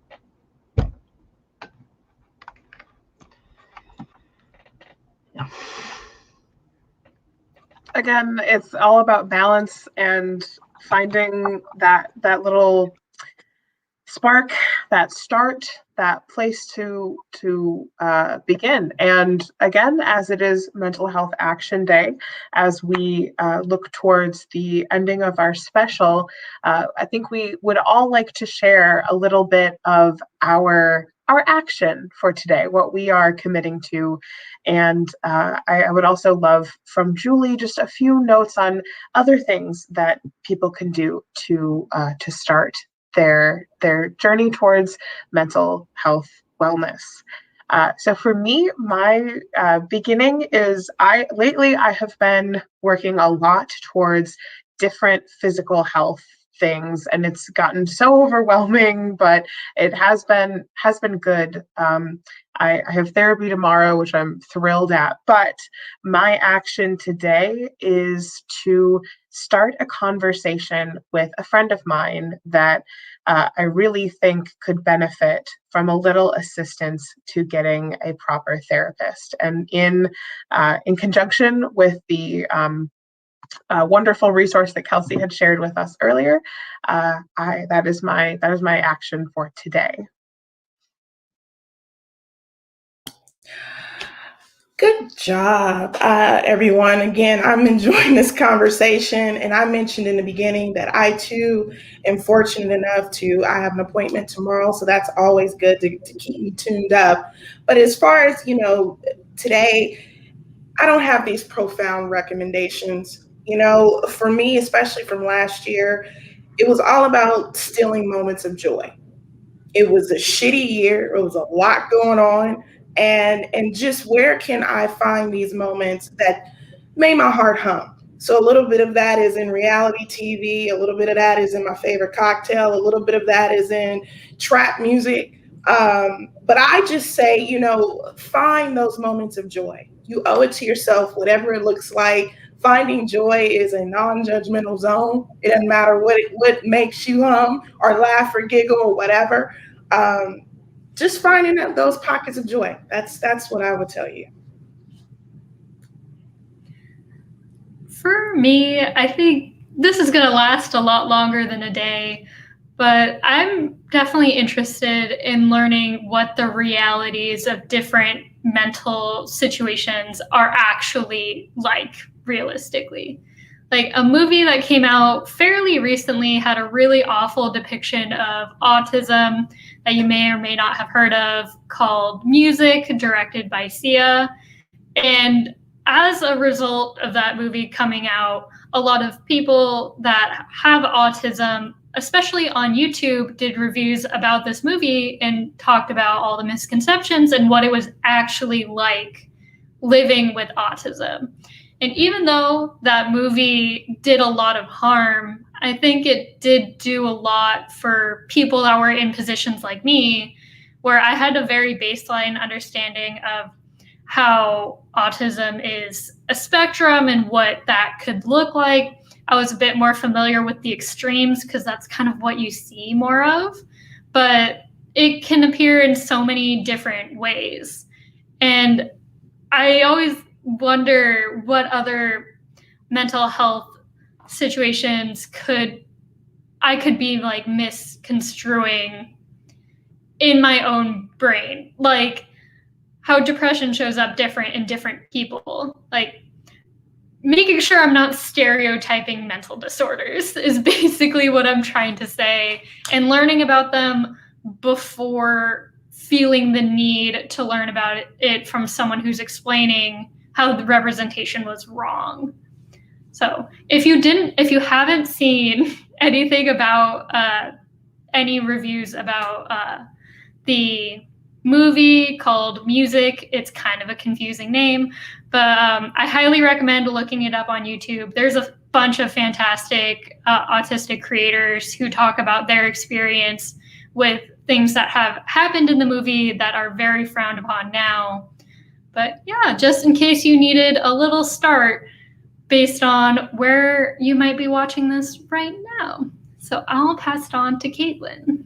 [SPEAKER 1] Again, it's all about balance and finding that little spark, that start, that place to begin. And again, as it is Mental Health Action Day, as we look towards the ending of our special, I think we would all like to share a little bit of our action for today, what we are committing to. And I would also love from Julie just a few notes on other things that people can do to start their journey towards mental health wellness. So for me, my beginning is lately I have been working a lot towards different physical health things, and it's gotten so overwhelming, but it has been good. I have therapy tomorrow, which I'm thrilled at, but my action today is to start a conversation with a friend of mine that I really think could benefit from a little assistance to getting a proper therapist. And in conjunction with the wonderful resource that Kelsey had shared with us earlier, that is my action for today.
[SPEAKER 4] Good job, everyone. Again, I'm enjoying this conversation, and I mentioned in the beginning that I too am fortunate enough I have an appointment tomorrow, so that's always good to keep me tuned up. But as far as, today, I don't have these profound recommendations. For me, especially from last year, it was all about stealing moments of joy. It was a shitty year. It was a lot going on. And just where can I find these moments that made my heart hum? So a little bit of that is in reality TV. A little bit of that is in my favorite cocktail. A little bit of that is in trap music. But I just say, find those moments of joy. You owe it to yourself, whatever it looks like. Finding joy is a non-judgmental zone. It doesn't matter what makes you hum or laugh or giggle or whatever. Just finding those pockets of joy. That's what I would tell you.
[SPEAKER 7] For me, I think this is going to last a lot longer than a day, but I'm definitely interested in learning what the realities of different mental situations are actually like realistically. Like a movie that came out fairly recently had a really awful depiction of autism that you may or may not have heard of, called Music, directed by Sia. And as a result of that movie coming out, a lot of people that have autism, especially on YouTube, did reviews about this movie and talked about all the misconceptions and what it was actually like living with autism. And even though that movie did a lot of harm, I think it did do a lot for people that were in positions like me, where I had a very baseline understanding of how autism is a spectrum and what that could look like. I was a bit more familiar with the extremes because that's kind of what you see more of, but it can appear in so many different ways. And I always wonder what other mental health situations I could be like misconstruing in my own brain, like how depression shows up different in different people. Like making sure I'm not stereotyping mental disorders is basically what I'm trying to say, and learning about them before feeling the need to learn about it from someone who's explaining how the representation was wrong. So if you haven't seen anything about any reviews about the movie called Music, it's kind of a confusing name, but I highly recommend looking it up on YouTube. There's a bunch of fantastic autistic creators who talk about their experience with things that have happened in the movie that are very frowned upon now. But yeah, just in case you needed a little start based on where you might be watching this right now. So I'll pass it on to Caitlin.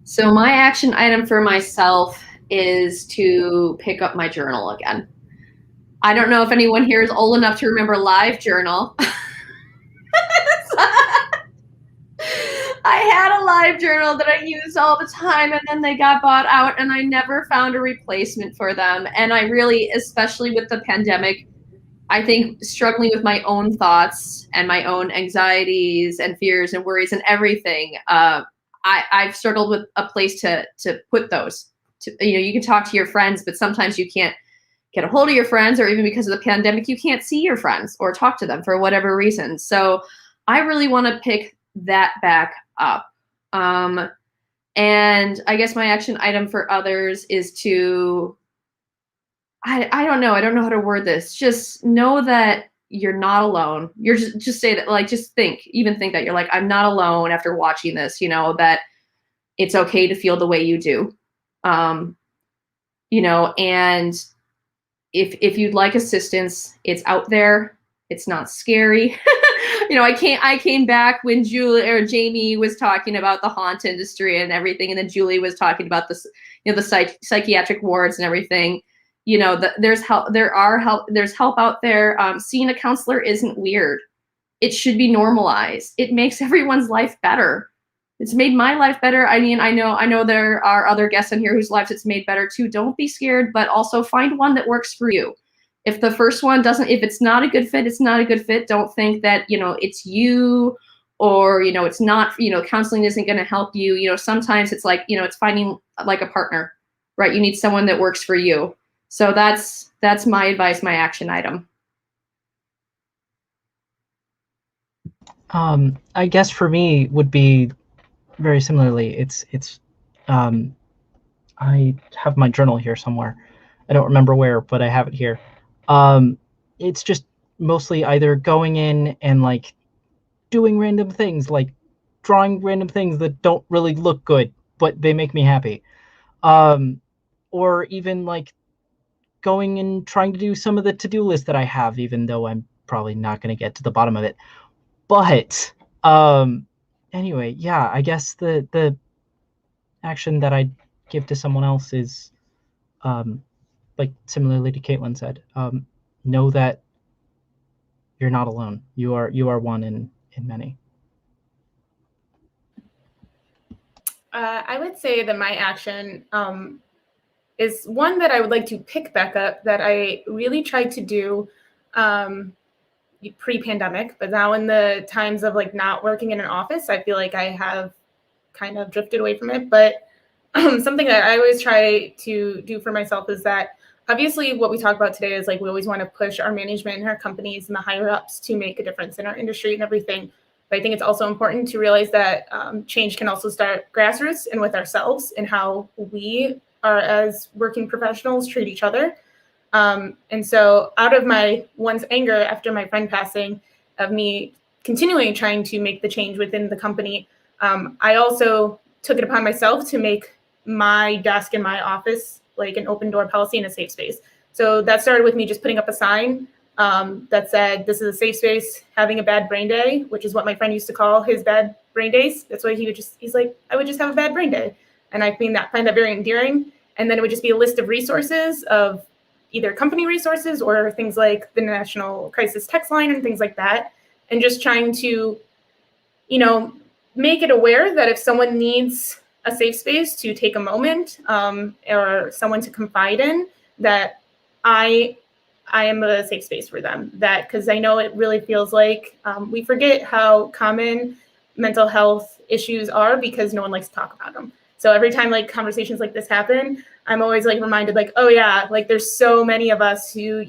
[SPEAKER 6] So my action item for myself is to pick up my journal again. I don't know if anyone here is old enough to remember Live Journal. I had a Live Journal that I used all the time, and then they got bought out, and I never found a replacement for them. And I really, especially with the pandemic, I think struggling with my own thoughts and my own anxieties and fears and worries and everything, I've struggled with a place to put those. You can talk to your friends, but sometimes you can't get a hold of your friends, or even because of the pandemic, you can't see your friends or talk to them for whatever reason. So I really want to pick that back up. And I guess my action item for others is to, I don't know how to word this. Just know that you're not alone. You're just say that, like, just think that you're like, I'm not alone after watching this, that it's okay to feel the way you do. And if you'd like assistance, it's out there. It's not scary. I came back when Jamie was talking about the haunt industry and everything, and then Julie was talking about this, the psychiatric wards and everything. There's help. There's help out there. Seeing a counselor isn't weird. It should be normalized. It makes everyone's life better. It's made my life better. I mean, I know there are other guests in here whose lives it's made better too. Don't be scared, but also find one that works for you. If the first one doesn't, if it's not a good fit, it's not a good fit. Don't think that, it's you, or, it's not, counseling isn't going to help you. Sometimes it's like, it's finding like a partner, right? You need someone that works for you. So that's my advice, my action item.
[SPEAKER 5] I guess for me would be very similarly. I have my journal here somewhere. I don't remember where, but I have it here. It's just mostly either going in and like doing random things, like drawing random things that don't really look good, but they make me happy. Or even like going and trying to do some of the to-do list that I have, even though I'm probably not going to get to the bottom of it. But anyway, yeah, I guess the action that I'd give to someone else is like similarly to Caitlin said, know that you're not alone. You are one in many.
[SPEAKER 3] I would say that my action is one that I would like to pick back up that I really tried to do pre-pandemic, but now in the times of like not working in an office, I feel like I have kind of drifted away from it. But something that I always try to do for myself is that obviously what we talk about today is like we always want to push our management and our companies and the higher ups to make a difference in our industry and everything. But I think it's also important to realize that change can also start grassroots and with ourselves and how we are as working professionals treat each other. And so out of my once anger after my friend passing, of me continuing trying to make the change within the company, I also took it upon myself to make my desk in my office like an open door policy and a safe space. So that started with me just putting up a sign that said, this is a safe space, having a bad brain day, which is what my friend used to call his bad brain days. That's why he's like, I would just have a bad brain day. And I find that very endearing. And then it would just be a list of resources of either company resources or things like the National Crisis Text Line and things like that. And just trying to, make it aware that if someone needs a safe space to take a moment or someone to confide in, that I am a safe space for them. That because I know it really feels like we forget how common mental health issues are because no one likes to talk about them. So every time like conversations like this happen, I'm always like reminded like, oh yeah, like there's so many of us who,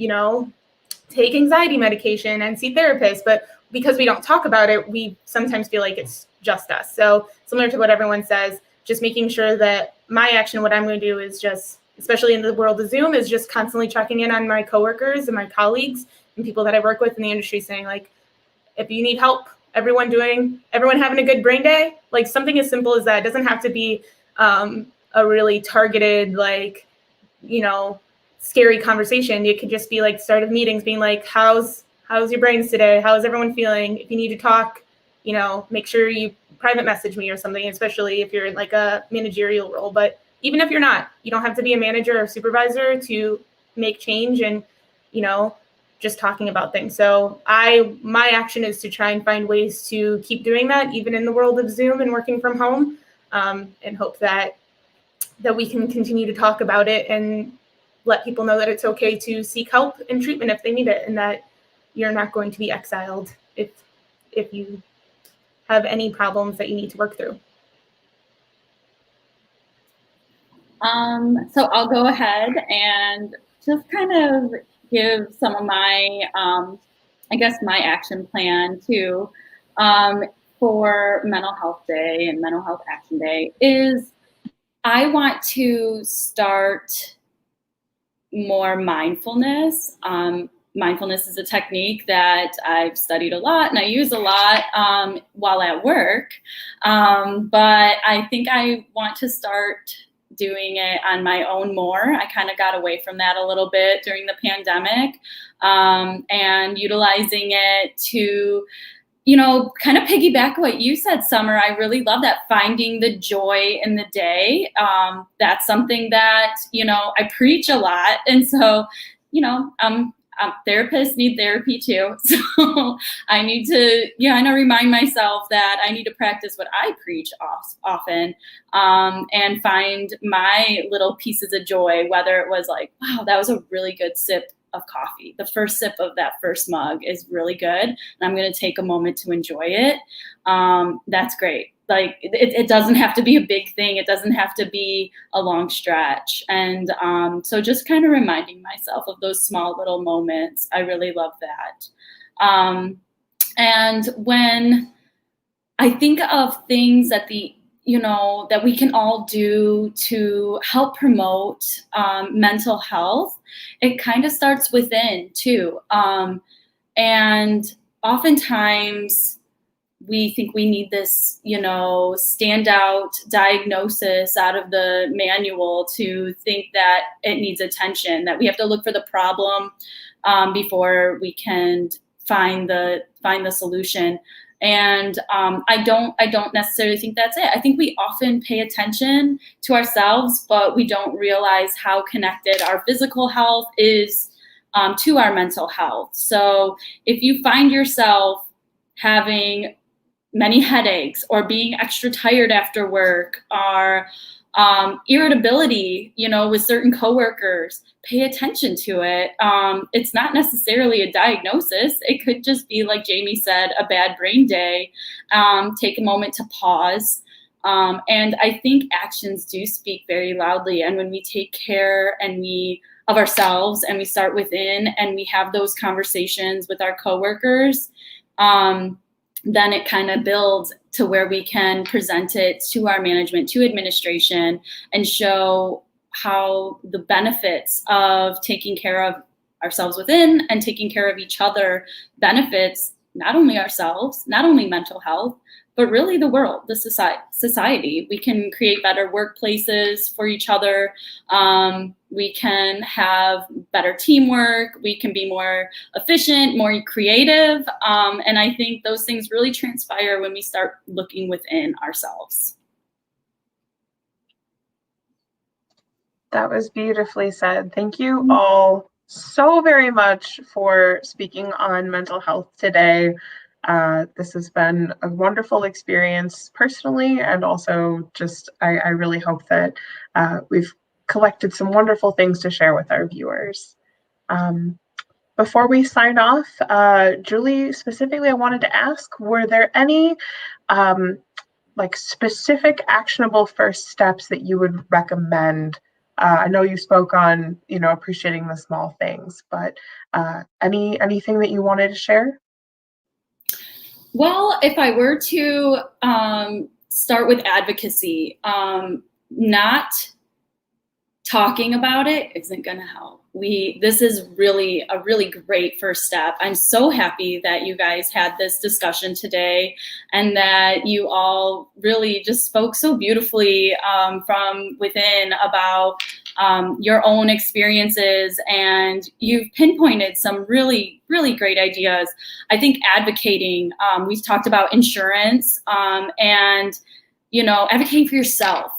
[SPEAKER 3] take anxiety medication and see therapists, but because we don't talk about it, we sometimes feel like it's just us. So similar to what everyone says, just making sure that my action, what I'm going to do is just, especially in the world of Zoom, is just constantly checking in on my coworkers and my colleagues and people that I work with in the industry saying like, if you need help, everyone having a good brain day, like something as simple as that. It doesn't have to be a really targeted, like, scary conversation. It could just be like start of meetings being like, how's your brains today? How's everyone feeling? If you need to talk, make sure you private message me or something, especially if you're in like a managerial role. But even if you're not, you don't have to be a manager or supervisor to make change and, just talking about things. So my action is to try and find ways to keep doing that, even in the world of Zoom and working from home, and hope that we can continue to talk about it and let people know that it's okay to seek help and treatment if they need it, and that you're not going to be exiled if you have any problems that you need to work through.
[SPEAKER 2] So I'll go ahead and just kind of give some of my, my action plan too, for Mental Health Day and Mental Health Action Day is I want to start more mindfulness. Mindfulness is a technique that I've studied a lot and I use a lot while at work, but I think I want to start doing it on my own more. I kind of got away from that a little bit during the pandemic, and utilizing it to, kind of piggyback what you said, Summer. I really love that, finding the joy in the day. That's something that, I preach a lot. And so, therapists need therapy too. So I need to, remind myself that I need to practice what I preach often, and find my little pieces of joy, whether it was like, wow, that was a really good sip of coffee. The first sip of that first mug is really good, and I'm going to take a moment to enjoy it. That's great. Like it doesn't have to be a big thing. It doesn't have to be a long stretch. And so just kind of reminding myself of those small little moments. I really love that. And when I think of things that that we can all do to help promote mental health, it kind of starts within too. And oftentimes we think we need this, standout diagnosis out of the manual to think that it needs attention, that we have to look for the problem before we can find the solution. And I don't necessarily think that's it. I think we often pay attention to ourselves, but we don't realize how connected our physical health is to our mental health. So if you find yourself having many headaches or being extra tired after work, or irritability, with certain coworkers, pay attention to it. It's not necessarily a diagnosis. It could just be, like Jamie said, a bad brain day. Take a moment to pause. And I think actions do speak very loudly. And when we take care of ourselves and we start within and we have those conversations with our coworkers, then it kind of builds to where we can present it to our management, to administration, and show how the benefits of taking care of ourselves within and taking care of each other benefits not only ourselves, not only mental health, but really the world, the society. We can create better workplaces for each other. We can have better teamwork. We can be more efficient, more creative. And I think those things really transpire when we start looking within ourselves.
[SPEAKER 1] That was beautifully said. Thank you all so very much for speaking on mental health today. This has been a wonderful experience personally, and also just I really hope that we've collected some wonderful things to share with our viewers. Before we sign off, Julie, specifically, I wanted to ask, were there any specific actionable first steps that you would recommend? I know you spoke on, appreciating the small things, but anything that you wanted to share?
[SPEAKER 2] Well, if I were to start with advocacy, not talking about it isn't going to help. This is really a really great first step. I'm so happy that you guys had this discussion today and that you all really just spoke so beautifully from within about your own experiences, and you've pinpointed some really, really great ideas. I think advocating, we've talked about insurance, and, advocating for yourself.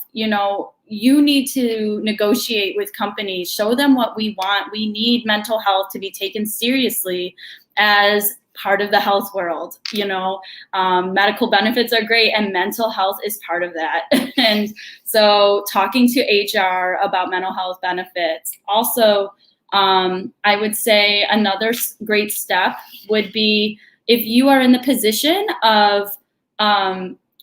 [SPEAKER 2] you need to negotiate with companies, show them what we want. We need mental health to be taken seriously as part of the health world. You know, medical benefits are great, and mental health is part of that. And so talking to HR about mental health benefits. Also, I would say another great step would be if you are in the position of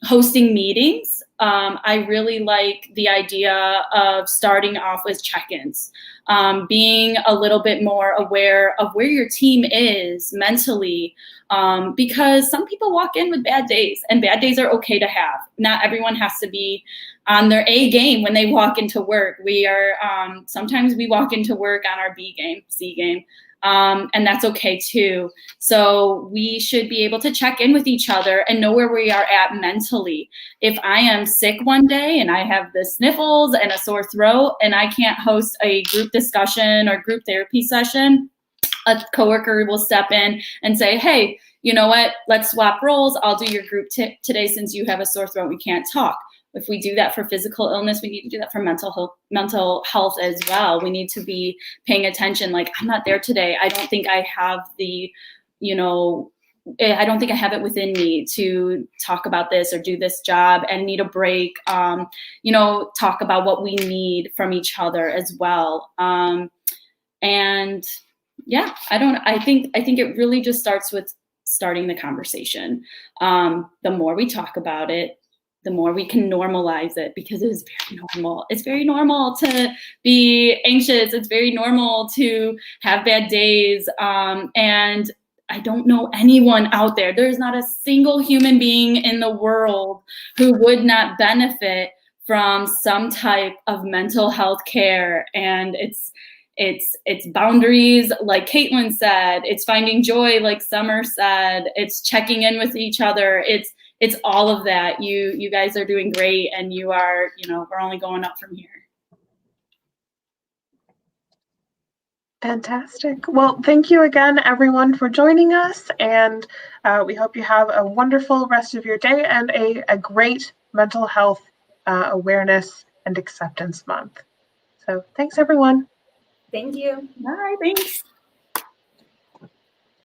[SPEAKER 2] hosting meetings. I really like the idea of starting off with check-ins, being a little bit more aware of where your team is mentally, because some people walk in with bad days, and bad days are okay to have. Not everyone has to be on their A game when they walk into work. We are, sometimes we walk into work on our B game, C game. And that's okay too. So we should be able to check in with each other and know where we are at mentally. If I am sick one day and I have the sniffles and a sore throat and I can't host a group discussion or group therapy session, a coworker will step in and say, hey, you know what, let's swap roles. I'll do your group today since you have a sore throat, we can't talk. If we do that for physical illness, we need to do that for mental health as well. We need to be paying attention. Like, I'm not there today. I don't think I have the, I don't think I have it within me to talk about this or do this job and need a break. Talk about what we need from each other as well. And yeah, I think it really just starts with starting the conversation. The more we talk about it, the more we can normalize it, because it is very normal. It's very normal to be anxious. It's very normal to have bad days. And I don't know anyone out there. There's not a single human being in the world who would not benefit from some type of mental health care. And it's boundaries, like Caitlin said. It's finding joy, like Summer said. It's checking in with each other. It's all of that. You guys are doing great, and you are, we're only going up from here.
[SPEAKER 1] Fantastic. Well, thank you again, everyone, for joining us, and we hope you have a wonderful rest of your day and a great mental health awareness and acceptance month. So thanks, everyone.
[SPEAKER 3] Thank you.
[SPEAKER 2] Bye. Thanks.